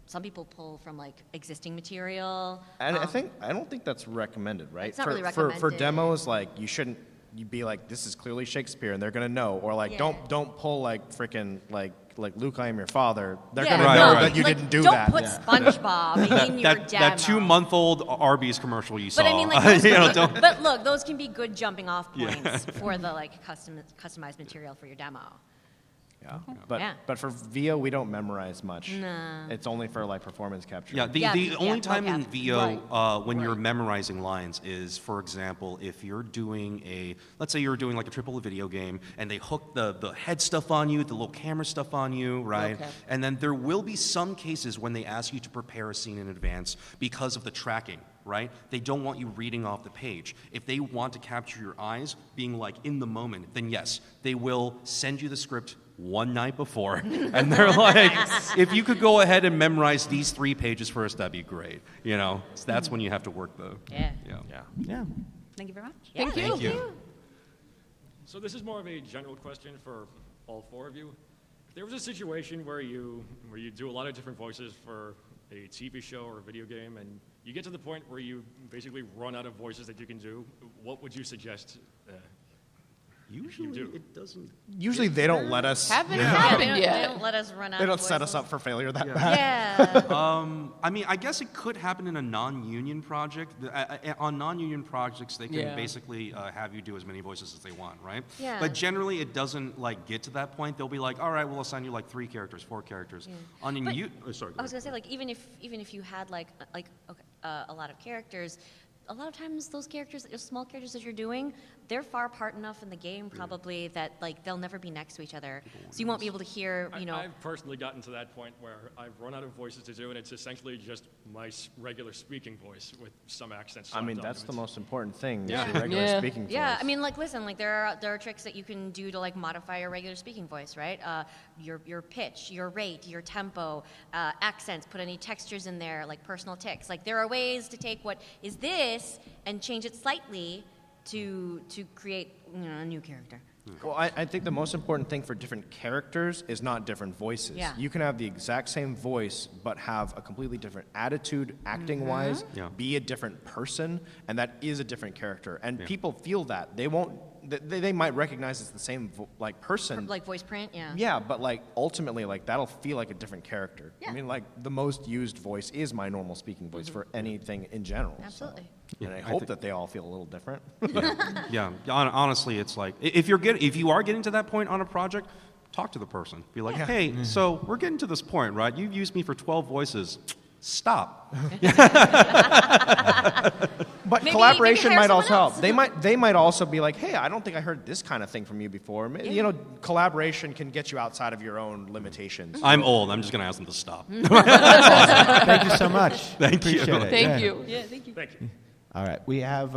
S3: Some people pull from existing material.
S2: And I don't think that's recommended, right?
S3: It's not
S2: for,
S3: really
S2: for
S3: recommended.
S2: demos, you shouldn't. You'd be like, this is clearly Shakespeare, and they're gonna know. Or
S3: Yeah.
S2: don't pull freaking Luke, I am your father. They're
S3: Yeah,
S2: gonna
S5: Right,
S2: know
S5: right.
S2: that you didn't do
S3: don't
S2: that.
S3: put SpongeBob in your demo.
S5: That 2-month-old Arby's commercial you saw.
S3: But I mean, those
S5: don't.
S3: but look, those can be good jumping off points for the customized material for your demo.
S2: Yeah. But
S3: Yeah.
S2: but for VO, we don't memorize much.
S3: Nah.
S2: It's only for performance capture.
S5: Yeah, the
S3: Yeah,
S5: only
S3: yeah,
S5: time in
S3: mocap.
S5: VO when you're memorizing lines is, for example, if you're doing let's say you're doing a AAA video game and they hook the head stuff on you, the little camera stuff on you, right?
S4: Okay.
S5: And then there will be some cases when they ask you to prepare a scene in advance because of the tracking, right? They don't want you reading off the page. If they want to capture your eyes being in the moment, then yes, they will send you the script one night before, and they're like, if you could go ahead and memorize these 3 pages first, that'd be great. So that's when you have to work
S3: Yeah.
S1: Yeah.
S12: Thank you very much.
S3: Yeah,
S5: Thank you.
S13: So this is more of a general question for all 4 of you. If there was a situation where you do a lot of different voices for a TV show or a video game, and you get to the point where you basically run out of voices that you can do, what would you suggest?
S5: Usually
S13: do.
S5: it doesn't.
S2: Usually they don't let us.
S4: Haven't
S3: They
S4: happened
S3: don't,
S4: yet.
S3: they don't let us run out.
S2: They
S3: of
S2: don't set us
S3: voices.
S2: up for failure that bad.
S3: Yeah.
S5: I mean, I guess it could happen in a non-union project. On non-union projects, they can
S4: Yeah.
S5: basically have you do as many voices as they want, right?
S3: Yeah.
S5: But generally, it doesn't get to that point. They'll be like, all right, we'll assign you 3 characters, 4 characters.
S3: But
S5: Sorry.
S3: I was gonna say, even if you had a lot of characters, a lot of times those characters, those small characters that you're doing, they're far apart enough in the game probably that they'll never be next to each other, so you won't be able to hear.
S13: I've personally gotten to that point where I've run out of voices to do, and it's essentially just my regular speaking voice with some accents.
S2: I mean,
S13: slapped
S2: that's
S13: onto
S2: the
S13: it.
S2: most important thing.
S13: Yeah.
S2: Is your regular speaking voice.
S3: Yeah, I mean, like, listen, like, there are tricks that you can do to, like, modify your regular speaking voice, right? Your pitch, your rate, your tempo, accents, put any textures in there, like personal tics. Like, there are ways to take what is this and change it slightly to create, a new character.
S2: Well, I think the most important thing for different characters is not different voices.
S3: Yeah.
S2: You can have the exact same voice, but have a completely different attitude, acting-wise, be a different person, and that is a different character. And people feel that. They won't. They might recognize it's the same person.
S3: Like voice print, yeah.
S2: Yeah, but like ultimately, like that'll feel like a different character.
S3: Yeah.
S2: I mean, like the most used voice is my normal speaking voice for anything in general.
S3: Absolutely.
S2: So. And I hope that they all feel a little different.
S5: Yeah. Honestly, it's like if you are getting to that point on a project, talk to the person. Be like, hey, so we're getting to this point, right? You've used me for 12 voices. Stop.
S2: But
S3: Maybe
S2: collaboration
S3: hire
S2: might also
S3: someone
S2: help.
S3: else.
S2: They might also be like, hey, I don't think I heard this kind of thing from you before. You know, collaboration can get you outside of your own limitations.
S5: I'm old. I'm just going to ask them to stop.
S1: Thank you so much.
S5: Thank you.
S1: Appreciate it.
S4: Thank
S1: Yeah.
S4: you.
S3: Yeah, thank you.
S13: Thank you.
S1: All right, we have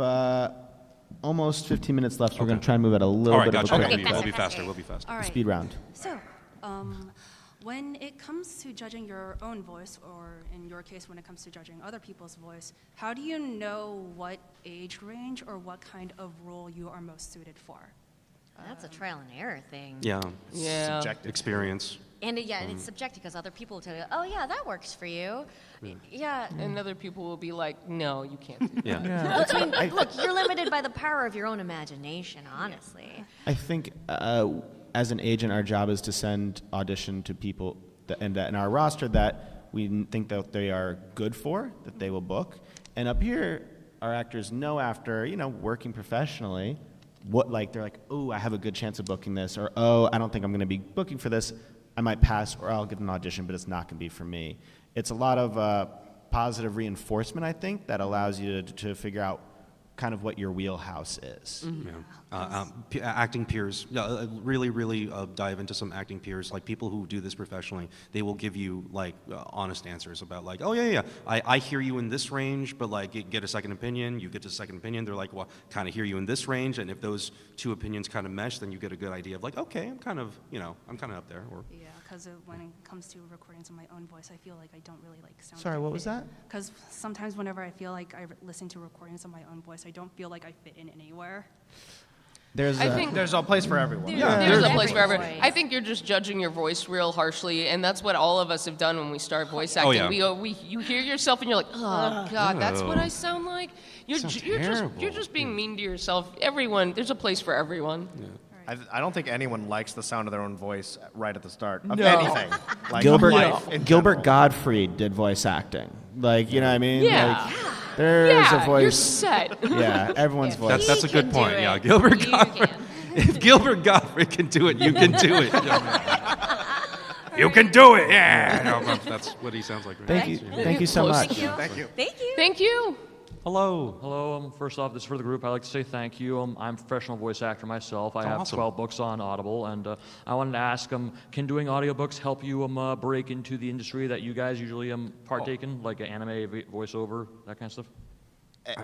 S1: almost 15 minutes left. So we're going to try and move at a little
S5: All right,
S1: bit
S5: gotcha.
S1: of a
S5: Okay,
S1: quick
S5: we'll
S1: pace.
S5: be faster. We'll be faster.
S14: All right.
S1: Speed round.
S14: So, when it comes to judging your own voice, or in your case, when it comes to judging other people's voice, how do you know what age range or what kind of role you are most suited for?
S3: That's a trial and error thing.
S5: Yeah.
S4: Yeah.
S2: Subjective.
S5: Experience.
S3: And and it's subjective because other people will tell you, oh yeah, that works for you. Yeah.
S4: And other people will be like, no, you can't do that.
S5: Yeah.
S3: Look, I mean, look, you're limited by the power of your own imagination, honestly.
S1: I think as an agent, our job is to send audition to people in our roster that we think that they are good for, that they will book. And up here, our actors know after, working professionally, they're like, oh, I have a good chance of booking this, or oh, I don't think I'm going to be booking for this. I might pass, or I'll get an audition, but it's not going to be for me. It's a lot of positive reinforcement, I think, that allows you to figure out kind of what your wheelhouse is.
S5: Acting peers, really dive into some acting peers, like people who do this professionally. They will give you honest answers about I hear you in this range, but get a second opinion. You get a second opinion. They're like, well, kind of hear you in this range, and if those two opinions kind of mesh, then you get a good idea of okay, I'm kind of up there. Or
S14: Yeah, because when it comes to recordings of my own voice, I feel like I don't really sound.
S1: Sorry, what was that?
S14: Because sometimes whenever I feel like I listen to recordings of my own voice, I don't feel like I fit in anywhere.
S2: There's a place for everyone.
S4: There's a place for everyone. I think you're just judging your voice real harshly, and that's what all of us have done when we start voice acting. You hear yourself, and you're like, oh God, that's what I sound like. You're just being mean to yourself. Everyone, there's a place for everyone.
S5: Yeah.
S2: I don't think anyone likes the sound of their own voice right at the start of anything.
S1: Gilbert Gottfried did voice acting. You know what I mean?
S4: Yeah.
S1: There's a voice.
S4: You're set.
S1: Yeah, everyone's voice.
S5: That's a good point. Yeah, Gilbert Gottfried. If Gilbert Gottfried can do it, you can do it. You can do it. Yeah. No, that's what he sounds like. Right?
S1: Thank you so much.
S3: Thank you.
S4: Thank you.
S15: Hello. Hello. First off, this is for the group. I'd like to say thank you. I'm a professional voice actor myself. I have
S5: awesome.
S15: 12 books on Audible, and I wanted to ask, can doing audiobooks help you break into the industry that you guys usually partake in, like anime, voiceover, that kind of stuff?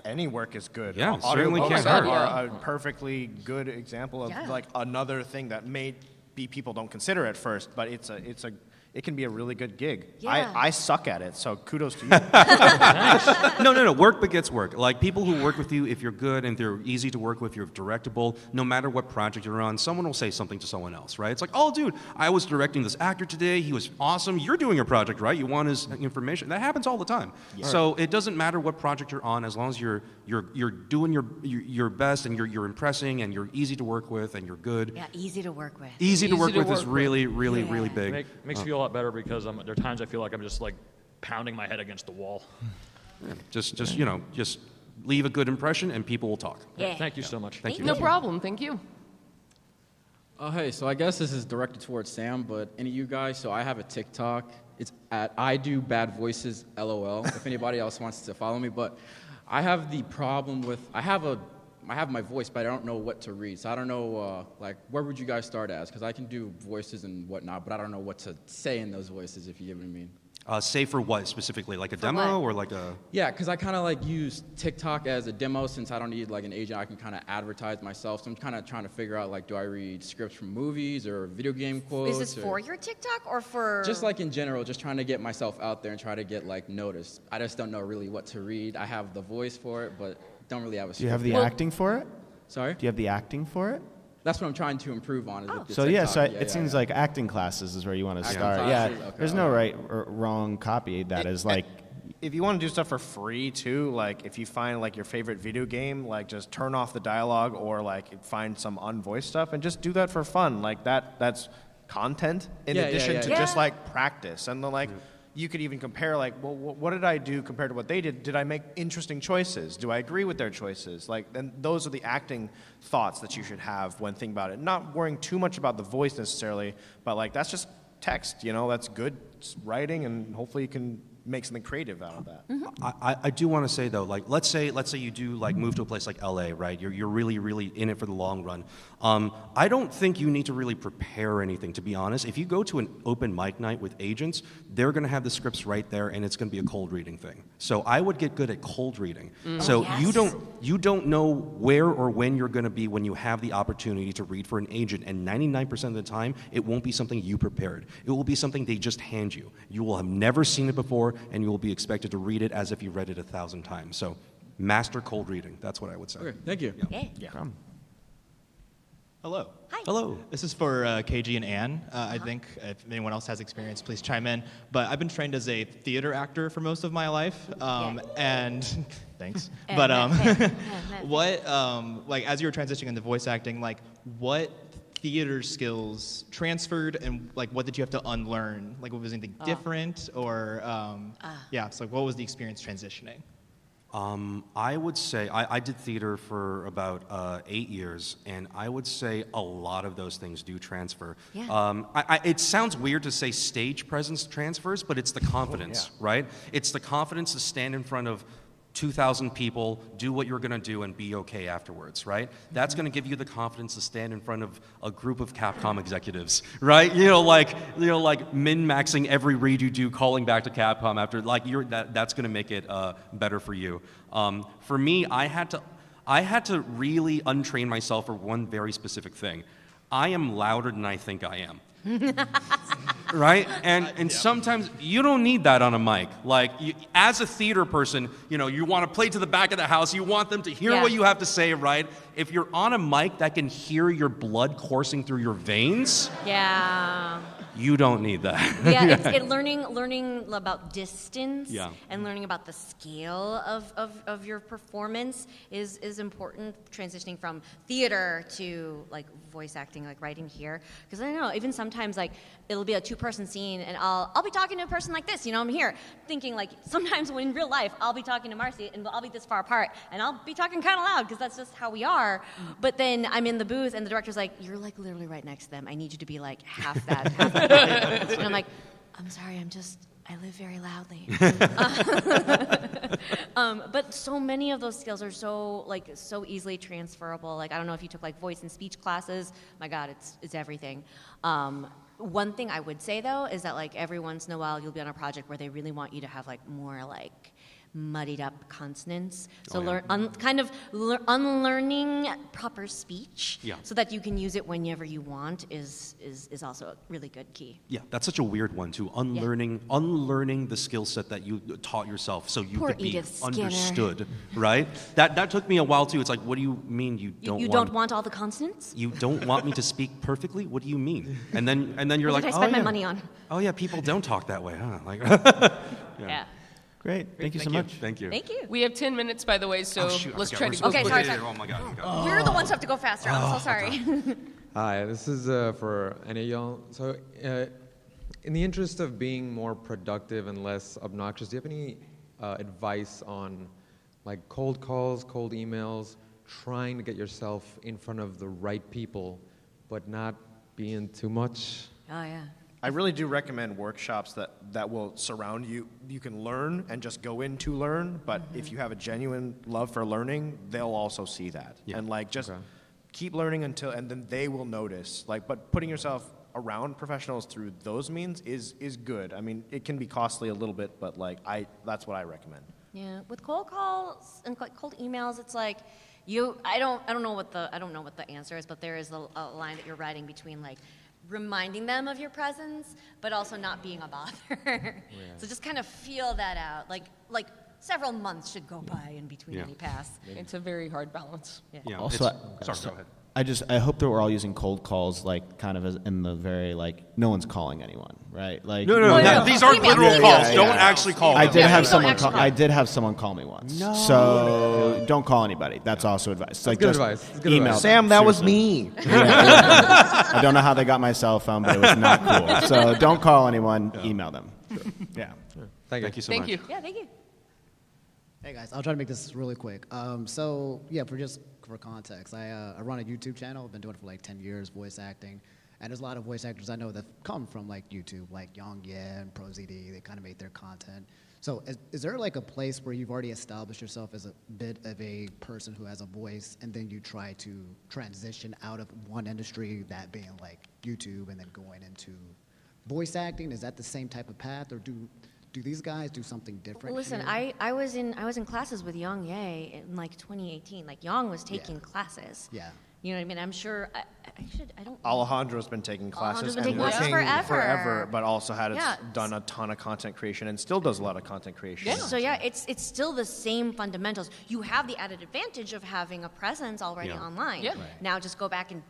S2: Any work is good.
S5: Yeah, certainly can't hurt.
S2: Are a perfectly good example of another thing that maybe people don't consider at first, but it can be a really good gig.
S3: Yeah.
S2: I suck at it, so kudos to you.
S5: No. Work begets work. People who work with you, if you're good and they're easy to work with, you're directable, no matter what project you're on, someone will say something to someone else, right? It's like, oh, dude, I was directing this actor today. He was awesome. You're doing a project, right? You want his information. That happens all the time. Yeah. So it doesn't matter what project you're on, as long as you're doing your best and you're impressing and you're easy to work with and you're good.
S3: Yeah, easy to work with.
S5: Easy to work with is really big.
S15: Makes me feel a lot better because there are times I feel like I'm just pounding my head against the wall.
S5: Yeah. Just leave a good impression and people will talk.
S3: Yeah.
S15: Thank you so much.
S5: Thank you.
S4: No problem. Thank you.
S16: Hey, so I guess this is directed towards Sam, but any of you guys, so I have a TikTok. It's at I Do Bad Voices LOL, if anybody else wants to follow me. But I have the problem with, I have my voice, but I don't know what to read. So I don't know, where would you guys start as? Because I can do voices and whatnot, but I don't know what to say in those voices, if you get what I mean.
S5: Say for what specifically? Like a demo or like a?
S16: Yeah, because I kind of like use TikTok as a demo since I don't need like an agent. I can kind of advertise myself. So I'm kind of trying to figure out like, do I read scripts from movies or video game quotes?
S3: Is this for your TikTok or for?
S16: Just like in general, just trying to get myself out there and try to get like noticed. I just don't know really what to read. I have the voice for it, but don't really have a script.
S1: Do you have the acting for it?
S16: Sorry?
S1: Do you have the acting for it?
S16: That's what I'm trying to improve on. Is with the
S1: So
S16: TikTok.
S1: it seems like acting classes is where you want to
S16: Acting
S1: start.
S16: classes?
S1: Yeah,
S16: Okay,
S1: there's no right or wrong copy. That is like,
S2: if you want to do stuff for free too, like if you find like your favorite video game, like just turn off the dialogue or like find some unvoiced stuff and just do that for fun. Like that's content in addition to just like practice. And then like you could even compare like, well, what did I do compared to what they did? Did I make interesting choices? Do I agree with their choices? Like, and those are the acting thoughts that you should have when thinking about it. Not worrying too much about the voice necessarily, but like that's just text, you know, that's good writing, and hopefully you can make something creative out of that.
S5: I do want to say though, like let's say you do like move to a place like LA, right? You're really in it for the long run. I don't think you need to really prepare anything, to be honest. If you go to an open mic night with agents, they're going to have the scripts right there, and it's going to be a cold reading thing. So I would get good at cold reading. So you don't know where or when you're going to be when you have the opportunity to read for an agent, and 99% of the time, it won't be something you prepared. It will be something they just hand you. You will have never seen it before, and you will be expected to read it as if you read it 1,000 times. So master cold reading. That's what I would say.
S16: Okay, thank you.
S3: Yeah.
S17: Hello.
S3: Hi.
S5: Hello.
S17: This is for KG and Ann. I think if anyone else has experience, please chime in. But I've been trained as a theater actor for most of my life, and thanks. But what, like, as you were transitioning into voice acting, like, what theater skills transferred, and like, what did you have to unlearn? Like, was anything different, or so like, what was the experience transitioning?
S5: I would say I did theater for about 8 years, and I would say a lot of those things do transfer.
S3: Yeah.
S5: It sounds weird to say stage presence transfers, but it's the confidence, right? It's the confidence to stand in front of 2,000 people, do what you're going to do, and be okay afterwards, right? That's going to give you the confidence to stand in front of a group of Capcom executives, right? Like min-maxing every read you do, calling back to Capcom after, like, that's going to make it better for you. For me, I had to really untrain myself for one very specific thing. I am louder than I think I am. Right? And sometimes you don't need that on a mic. Like, as a theater person, you want to play to the back of the house. You want them to hear what you have to say, right? If you're on a mic that can hear your blood coursing through your veins, you don't need that.
S3: It's learning about distance and learning about the scale of your performance is important. Transitioning from theater to like voice acting, like writing here, because I know even sometimes like it'll be a two-person scene, and I'll be talking to a person like this. I'm here thinking like sometimes when in real life I'll be talking to Marcy and I'll be this far apart and I'll be talking kind of loud because that's just how we are. But then I'm in the booth and the director's like, "You're like literally right next to them. I need you to be like half that." And I'm like, "I'm sorry, I live very loudly." But so many of those skills are so easily transferable. Like, I don't know if you took like voice and speech classes. My God, it's everything. One thing I would say though is that like every once in a while you'll be on a project where they really want you to have like more like muddied up consonants. So unlearning proper speech so that you can use it whenever you want is also a really good key.
S5: Yeah, that's such a weird one too. Unlearning the skill set that you taught yourself so you could be understood, right? That took me a while too. It's like, what do you mean you
S3: don't want all the consonants?
S5: You don't want me to speak perfectly? What do you mean? And then you're
S3: what
S5: like,
S3: did I spend my money on?
S5: Oh yeah, people don't talk that way, huh? Like,
S3: yeah.
S1: Great. Thank you so much.
S5: Thank you.
S3: Thank you.
S4: We have 10 minutes, by the way, so let's try to go.
S3: Okay, sorry.
S5: Oh my God.
S3: We're the ones who have to go faster. I'm so sorry.
S18: Hi, this is for any of y'all. So, in the interest of being more productive and less obnoxious, do you have any advice on like cold calls, cold emails, trying to get yourself in front of the right people, but not being too much?
S3: Oh, yeah.
S2: I really do recommend workshops that will surround you. You can learn and just go in to learn, but if you have a genuine love for learning, they'll also see that. And like just keep learning and then they will notice. Like, but putting yourself around professionals through those means is good. I mean, it can be costly a little bit, but like that's what I recommend.
S3: Yeah, with cold calls and cold emails, it's like I don't know what the answer is, but there is a line that you're writing between like reminding them of your presence, but also not being a bother. So just kind of feel that out. Like several months should go by in between any pass.
S4: It's a very hard balance.
S5: Yeah.
S1: Also,
S5: Sorry, go ahead.
S1: I hope that we're all using cold calls like kind of as in the very like no one's calling anyone, right? Like
S5: No. These aren't literal calls. Don't actually call.
S1: I
S5: them.
S1: did have someone. I did have someone call me once. No. So don't call anybody. That's also advice.
S18: That's
S1: like
S18: good
S1: just
S18: advice. That's good
S1: email.
S18: advice.
S2: Sam, that was me.
S1: I don't know how they got my cell phone, but it was not cool. So don't call anyone. Email them. Yeah.
S18: Thank you
S5: so much.
S3: Yeah, thank you.
S19: Hey guys, I'll try to make this really quick. For context, I run a YouTube channel. I've been doing it for like 10 years, voice acting. And there's a lot of voice actors I know that come from like YouTube, like Young Yeah and ProZD. They kind of make their content. So is there like a place where you've already established yourself as a bit of a person who has a voice, and then you try to transition out of one industry, that being like YouTube, and then going into voice acting? Is that the same type of path, or do these guys do something different?
S3: Well, listen,
S19: here?
S3: I was in classes with Yang Ye in like 2018. Like Yang was taking classes.
S19: Yeah.
S3: You know what I mean? I'm sure I don't.
S2: Alejandro's been taking classes
S3: Alejandro's been
S2: and
S3: taking classes
S2: working
S3: forever.
S2: but also
S3: Yeah.
S2: done a ton of content creation and still does a lot of content creation.
S3: So yeah, it's still the same fundamentals. You have the added advantage of having a presence already online.
S4: Yeah.
S3: Now just go back and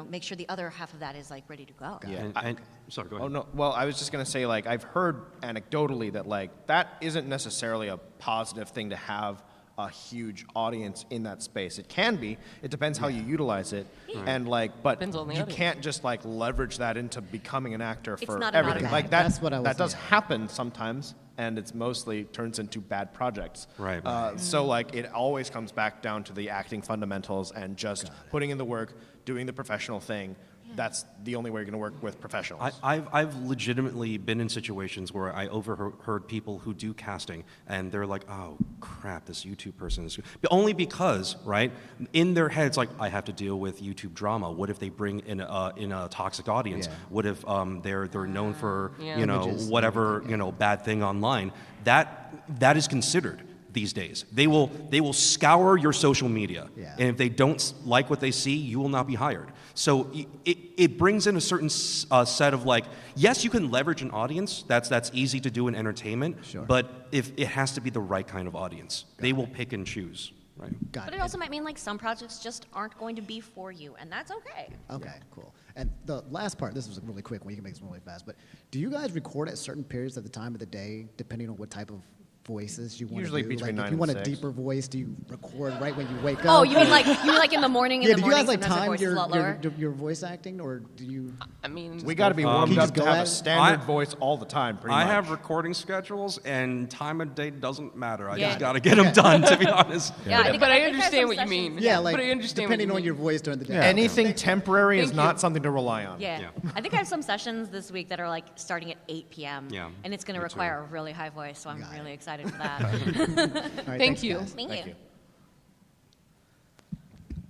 S3: make sure the other half of that is like ready to go.
S2: Yeah.
S5: And sorry, go ahead.
S2: Oh no. Well, I was just gonna say, like, I've heard anecdotally that like that isn't necessarily a positive thing to have a huge audience in that space. It can be. It depends how you utilize it, and like, but
S4: Depends on the
S2: you
S4: audience.
S2: can't just like leverage that into becoming an actor
S3: It's
S2: for
S3: not an
S2: everything.
S3: automatic.
S2: Like that.
S19: That's what I was-
S2: that does happen sometimes, and it's mostly turns into bad projects.
S5: Right.
S2: So like, it always comes back down to the acting fundamentals and just putting in the work, doing the professional thing. That's the only way you're going to work with professionals.
S5: I've legitimately been in situations where I overheard people who do casting, and they're like, "Oh crap, this YouTube person is," but only because, right, in their heads, like, I have to deal with YouTube drama. What if they bring in a toxic audience? What if they're known for
S19: Images.
S5: whatever bad thing online? That is considered. These days, they will scour your social media, and if they don't like what they see, you will not be hired. So it brings in a certain set of like, yes, you can leverage an audience. That's easy to do in entertainment, but if it has to be the right kind of audience, they will pick and choose. Right.
S3: But it also might mean like some projects just aren't going to be for you, and that's okay.
S19: Okay, cool. And the last part, this was a really quick one, you can make this really fast, but do you guys record at certain periods at the time of the day, depending on what type of voices you want
S2: Usually
S19: to do?
S2: between
S19: like,
S2: 9
S19: if you want
S2: and
S19: a
S2: 6.
S19: deeper voice, do you record right when you wake up?
S3: Oh, you mean like in the morning? In
S19: Yeah,
S3: the
S19: do you
S3: morning,
S19: guys like
S3: sometimes the
S19: time
S3: voice is a lot lower.
S19: your voice acting, or do you?
S4: I mean,
S2: We got to be warmed
S19: you
S2: up
S19: just
S2: to
S19: go
S2: have
S19: at
S2: a
S19: it?
S2: standard voice all the time, pretty
S5: I
S2: much.
S5: have recording schedules, and time of day doesn't matter. I
S3: Yeah.
S5: just got to get them done, to be honest.
S3: Yeah, I think
S4: but I
S3: there's
S4: understand
S3: some
S4: what you
S3: sessions-
S4: mean.
S19: Yeah, like
S4: but I understand what
S19: depending
S4: you
S19: on
S4: mean.
S19: your voice during the day.
S2: Anything temporary is
S4: Thank
S2: not
S4: you.
S2: something to rely on.
S3: Yeah. I think I have some sessions this week that are like starting at 8 p.m.
S5: Yeah,
S3: and it's going to
S5: me too.
S3: require a really high voice, so I'm really excited for that.
S19: All right,
S4: Thank
S19: thanks,
S4: you.
S19: guys.
S3: Thank you.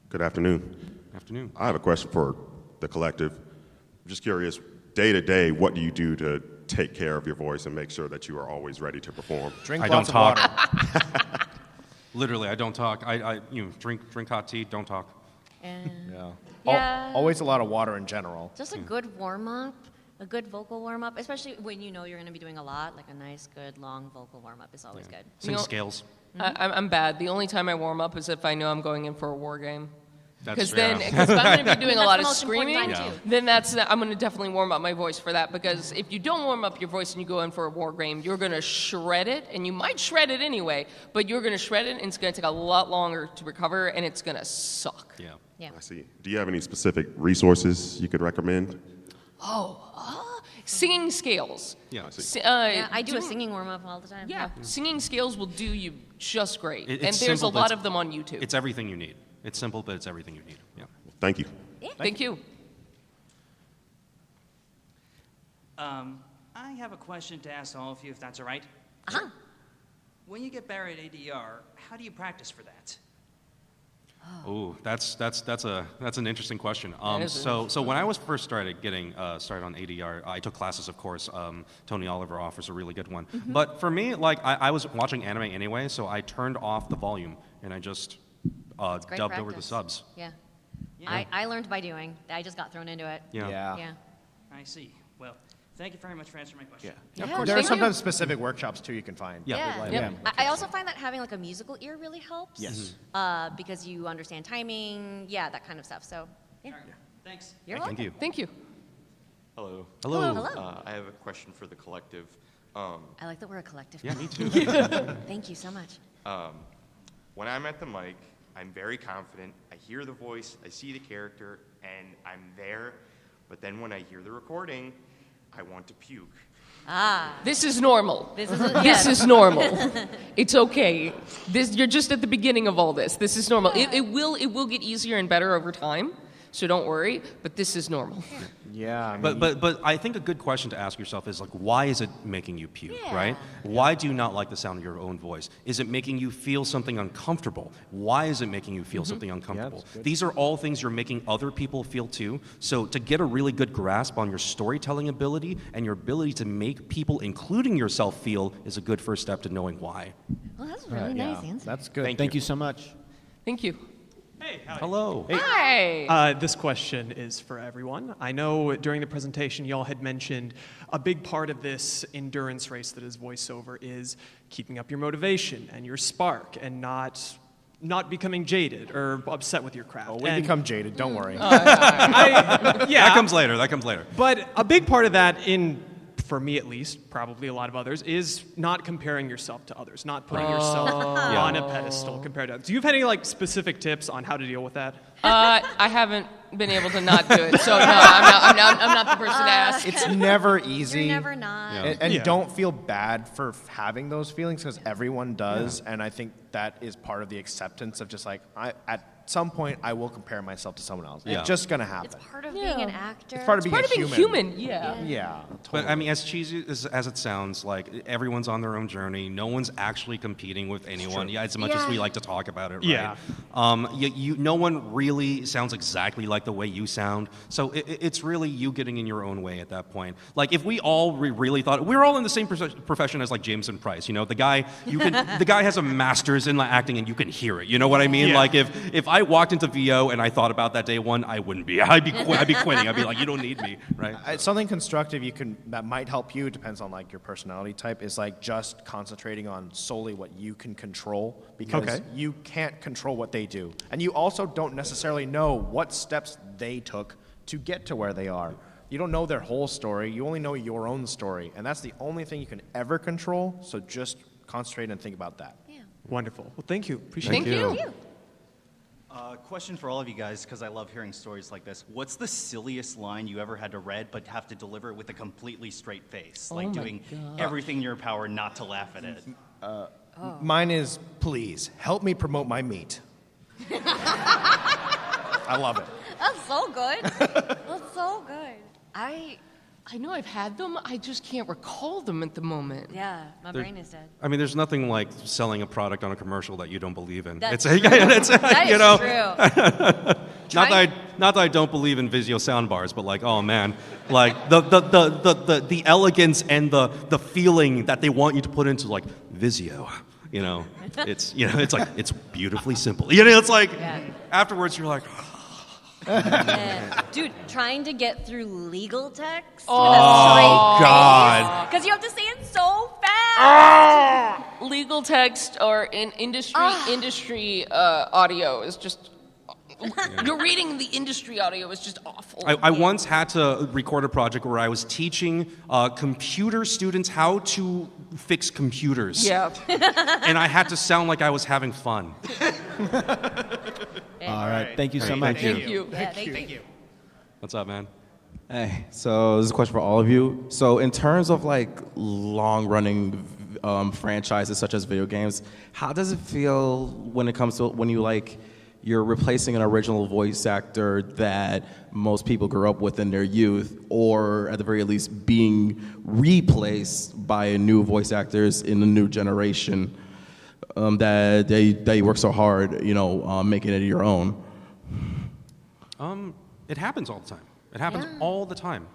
S20: Good afternoon.
S5: Afternoon.
S20: I have a question for the collective. I'm just curious, day to day, what do you do to take care of your voice and make sure that you are always ready to perform?
S2: Drink
S5: I
S2: lots
S5: don't
S2: of
S5: talk.
S2: water.
S5: Literally, I don't talk. I drink hot tea. Don't talk.
S3: And
S2: Yeah.
S3: Yeah.
S2: Always a lot of water in general.
S3: just a good warm up, a good vocal warm up, especially when you know you're going to be doing a lot. Like a nice, good, long vocal warm up is always good.
S5: Sing
S4: You know-
S5: scales.
S4: I'm bad. The only time I warm up is if I know I'm going in for a war game.
S5: That's
S4: Because then,
S5: yeah.
S4: because if I'm going to be doing a
S3: That's
S4: lot
S3: the
S4: of
S3: most important
S4: screaming,
S3: time, too.
S4: then I'm going to definitely warm up my voice for that. Because if you don't warm up your voice and you go in for a war game, you're going to shred it, and you might shred it anyway, but you're going to shred it, and it's going to take a lot longer to recover, and it's going to suck.
S5: Yeah.
S3: Yeah.
S20: I see. Do you have any specific resources you could recommend?
S4: Singing scales.
S5: Yeah.
S3: Yeah, I do a singing warm up all the time.
S4: Yeah, singing scales will do you just great.
S5: It's
S4: And there's
S5: simple,
S4: a
S5: but
S4: lot
S5: it's-
S4: of them on YouTube.
S5: It's everything you need. It's simple, but it's everything you need. Yeah.
S20: Thank you.
S4: Thank you.
S21: I have a question to ask all of you, if that's all right.
S3: Uh-huh.
S21: When you get better at ADR, how do you practice for that?
S5: Ooh, that's an interesting question.
S4: That is
S5: So when I was first started on ADR, I took classes, of course. Tony Oliver offers a really good one.
S3: Mm-hmm.
S5: But for me, like I was watching anime anyway, so I turned off the volume and I just
S3: It's great
S5: dubbed over the
S3: practice.
S5: subs.
S3: Yeah. I learned by doing. I just got thrown into it.
S5: Yeah.
S21: I see. Well, thank you very much for answering my question.
S2: Of
S3: Yeah,
S2: course, there are
S3: thank you.
S2: sometimes specific workshops too you can find.
S3: Yeah. I also find that having like a musical ear really helps.
S2: Yes.
S3: Because you understand timing, that kind of stuff. So, yeah.
S21: Thanks.
S3: You're welcome.
S5: Thank you.
S4: Thank you.
S6: Hello.
S3: Hello. Hello.
S6: I have a question for the collective.
S3: I like that we're a collective.
S6: Yeah, me too.
S3: Thank you so much.
S6: When I'm at the mic, I'm very confident. I hear the voice, I see the character, and I'm there. But then when I hear the recording, I want to puke.
S4: This is normal.
S3: This is
S4: This is normal. It's okay. You're just at the beginning of all this. This is normal. It will get easier and better over time. So don't worry. But this is normal.
S2: Yeah. I mean,
S5: But I think a good question to ask yourself is like, why is it making you puke, right? Why do you not like the sound of your own voice? Is it making you feel something uncomfortable? Why is it making you feel something uncomfortable? These are all things you're making other people feel too. So to get a really good grasp on your storytelling ability and your ability to make people, including yourself, feel is a good first step to knowing why.
S3: Well, that's really nice answer.
S2: That's good.
S1: Thank you so much.
S4: Thank you.
S22: Hey, howdy.
S5: Hello.
S4: Hi.
S22: This question is for everyone. I know during the presentation, y'all had mentioned a big part of this endurance race that is voiceover is keeping up your motivation and your spark and not becoming jaded or upset with your craft.
S2: Oh, we become jaded. Don't worry.
S5: That comes later.
S22: But a big part of that for me at least, probably a lot of others, is not comparing yourself to others, not putting yourself on a pedestal compared to others. Do you have any specific tips on how to deal with that?
S4: I haven't been able to not do it, so no, I'm not the person to ask.
S2: It's never easy.
S3: You're never not.
S2: And don't feel bad for having those feelings because everyone does. And I think that is part of the acceptance of just like, at some point, I will compare myself to someone else.
S5: Yeah.
S2: It's just going to happen.
S3: It's part of being an actor.
S2: It's part of being
S4: human. Yeah.
S2: Yeah.
S5: But I mean, as cheesy as it sounds, like everyone's on their own journey. No one's actually competing with anyone. Yeah, as much as we like to talk about it, right?
S22: Yeah.
S5: No one really sounds exactly like the way you sound. So it's really you getting in your own way at that point. Like if we all really thought we're all in the same profession as like Jameson Price, the guy the guy has a master's in acting and you can hear it. You know what I mean?
S22: Yeah.
S5: Like if I walked into VO and I thought about that day one, I wouldn't be. I'd be quitting. I'd be like, you don't need me, right?
S2: Something constructive that might help you, depends on your personality type, is just concentrating on solely what you can control because you can't control what they do. And you also don't necessarily know what steps they took to get to where they are. You don't know their whole story. You only know your own story. And that's the only thing you can ever control. So just concentrate and think about that.
S3: Yeah.
S22: Wonderful. Well, thank you. Appreciate it.
S4: Thank you.
S23: Question for all of you guys, because I love hearing stories like this. What's the silliest line you ever had to read but have to deliver with a completely straight face?
S4: Oh
S23: Like
S4: my
S23: doing
S4: God.
S23: everything in your power not to laugh at it.
S2: Mine is, please, help me promote my meat. I love it.
S3: That's so good. That's so good.
S4: I know I've had them. I just can't recall them at the moment.
S3: Yeah, my brain is dead.
S5: I mean, there's nothing like selling a product on a commercial that you don't believe in.
S3: That's
S5: it's
S3: true. That is
S5: true. Not that I don't believe in Vizio soundbars, but oh man, the elegance and the feeling that they want you to put into Vizio. It's beautifully simple. Afterwards you're like.
S3: Yeah. Dude, trying to get through legal text
S5: Oh,
S3: with a straight
S5: God.
S3: Because you have to say it so fast.
S4: Legal text or in industry audio is just. You're reading the industry audio is just awful.
S5: I once had to record a project where I was teaching computer students how to fix computers.
S4: Yeah.
S5: And I had to sound like I was having fun.
S1: All right. Thank you so much.
S4: Thank you.
S3: Yeah, thank you.
S5: What's up, man?
S24: Hey, so this is a question for all of you. So in terms of long-running franchises such as video games, how does it feel when it comes to when you're replacing an original voice actor that most people grew up with in their youth, or at the very least being replaced by new voice actors in the new generation? that you work so hard, making it your own?
S5: It happens all the time. It happens all the time.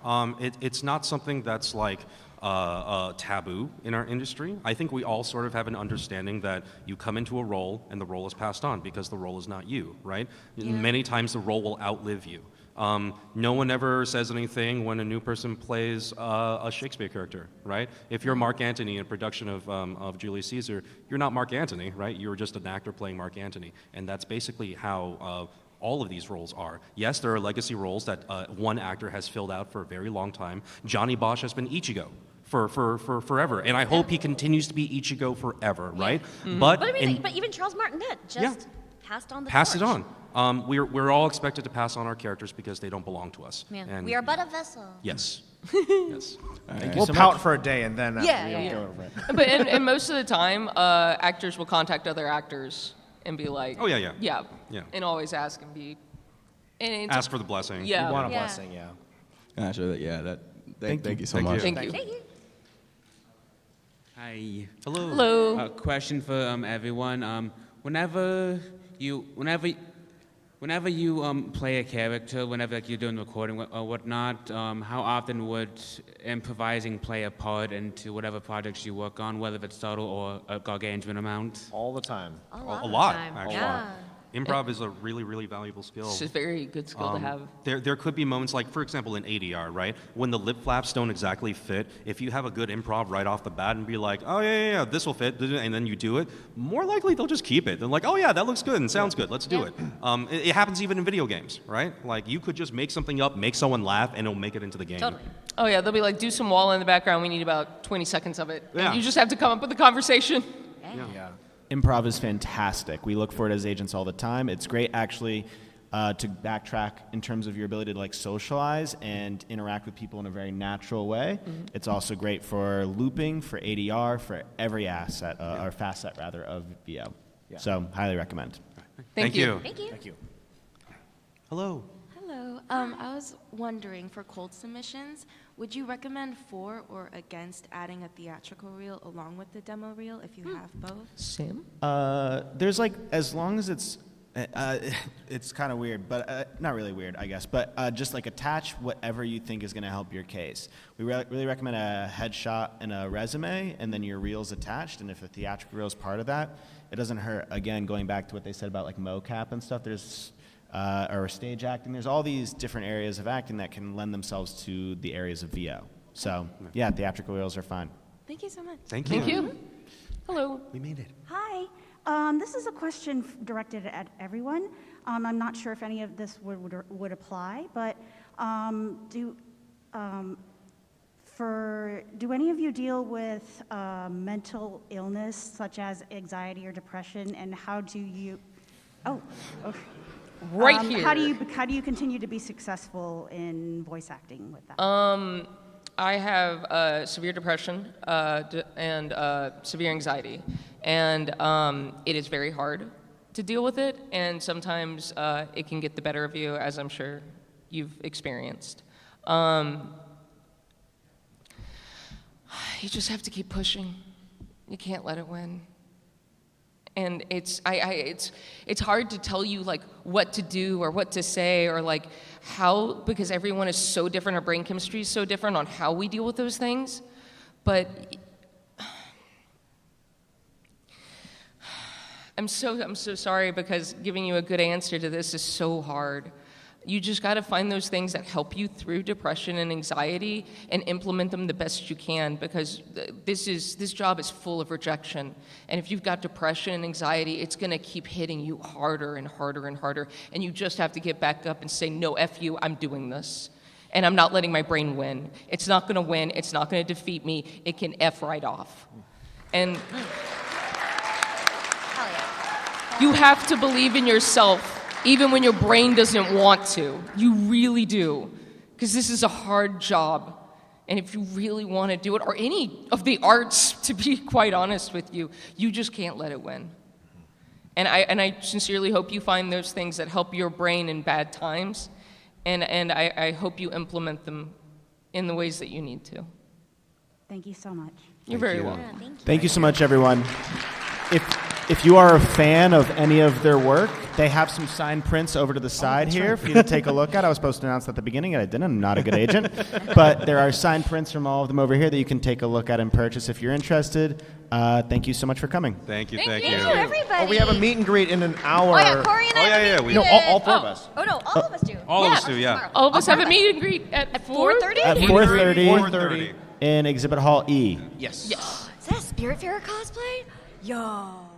S5: It's not something that's like taboo in our industry. I think we all sort of have an understanding that you come into a role and the role is passed on because the role is not you, right? Many times the role will outlive you. No one ever says anything when a new person plays a Shakespeare character, right? If you're Mark Antony in a production of Julius Caesar, you're not Mark Antony, right? You're just an actor playing Mark Antony. And that's basically how all of these roles are. Yes, there are legacy roles that one actor has filled out for a very long time. Johnny Bosch has been Ichigo for forever, and I hope he continues to be Ichigo forever, right?
S3: But even Charles Martinet just passed on the
S5: Pass
S3: torch.
S5: it on. We're all expected to pass on our characters because they don't belong to us.
S3: Yeah.
S5: And
S3: We are but a vessel.
S5: Yes. Yes.
S2: Thank you so pout for a day and then
S3: go over
S4: it. But and most of the time, actors will contact other actors and be like,
S5: oh yeah,
S4: and always ask and be, and
S5: ask for the blessing.
S4: Yeah,
S2: you want a blessing,
S24: Thank you so much.
S4: Thank you.
S7: Hi.
S5: Hello.
S4: Hello.
S7: Question for everyone. Whenever you play a character, whenever you're doing recording or whatnot, how often would improvising play a part into whatever projects you work on, whether it's subtle or a gargantuan amount?
S2: All the time.
S5: A lot, actually. Improv is a really, really valuable skill.
S4: It's a very good skill to have.
S5: There could be moments like, for example, in ADR, right? When the lip flaps don't exactly fit, if you have a good improv right off the bat and be like, oh, yeah, this will fit, and then you do it, more likely they'll just keep it. They're like, oh, yeah, that looks good and sounds good. Let's do it. It happens even in video games, right? Like, you could just make something up, make someone laugh, and it'll make it into the game.
S4: Totally. Oh, yeah, they'll be like, do some wall in the background. We need about 20 seconds of it.
S5: Yeah.
S4: And you just have to come up with a conversation.
S1: Yeah. Improv is fantastic. We look for it as agents all the time. It's great, actually, to backtrack in terms of your ability to like socialize and interact with people in a very natural way. It's also great for looping, for ADR, for every asset, or facet rather, of VO. So, highly recommend.
S5: Thank you.
S3: Thank you.
S2: Thank you.
S5: Hello.
S8: Hello. I was wondering, for cold submissions, would you recommend for or against adding a theatrical reel along with the demo reel if you have both?
S4: Sam?
S1: There's like, as long as it's kind of weird, but not really weird, I guess. But just like attach whatever you think is going to help your case. We really recommend a headshot and a resume, and then your reel's attached. And if a theatrical reel is part of that, it doesn't hurt. Again, going back to what they said about like mocap and stuff, there's or stage acting. There's all these different areas of acting that can lend themselves to the areas of VO. So yeah, theatrical reels are fine.
S8: Thank you so much.
S5: Thank you.
S4: Thank you. Hello.
S5: We made it.
S9: Hi. This is a question directed at everyone. I'm not sure if any of this would apply, but do any of you deal with mental illness such as anxiety or depression, and how do you? Oh, okay.
S4: Right here.
S9: How do you continue to be successful in voice acting with that?
S4: I have severe depression and severe anxiety, and it is very hard to deal with it, and sometimes it can get the better of you, as I'm sure you've experienced. You just have to keep pushing. You can't let it win. And it's hard to tell you like what to do or what to say or like how, because everyone is so different, our brain chemistry is so different on how we deal with those things. But I'm so sorry, because giving you a good answer to this is so hard. You just got to find those things that help you through depression and anxiety and implement them the best you can, because this job is full of rejection. And if you've got depression and anxiety, it's going to keep hitting you harder and harder and harder. And you just have to get back up and say, no, F you, I'm doing this. And I'm not letting my brain win. It's not going to win. It's not going to defeat me. It can F right off. And you have to believe in yourself. Even when your brain doesn't want to. You really do. Because this is a hard job. And if you really want to do it, or any of the arts, to be quite honest with you, you just can't let it win. And I sincerely hope you find those things that help your brain in bad times. And I hope you implement them in the ways that you need to.
S9: Thank you so much.
S4: You're very welcome.
S1: Thank you so much, everyone. If if you are a fan of any of their work, they have some signed prints over to the side here for you to take a look at. I was supposed to announce that at the beginning, and I didn't. I'm not a good agent. But there are signed prints from all of them over here that you can take a look at and purchase if you're interested. Thank you so much for coming.
S5: Thank you,
S3: Thank you, everybody.
S2: Oh, we have a meet and greet in an hour.
S3: Oh, yeah, Cory and I have a meet and
S2: No,
S3: greet.
S2: all four of us.
S3: Oh, no, all of us do.
S5: All of us do, yeah.
S4: All of us
S3: All
S4: have a
S3: four of
S4: meet and greet at 4:30?
S1: At 4:30
S2: 4:30.
S1: in Exhibit Hall E.
S2: Yes.
S3: Is that a Spiritfarer cosplay? Yo.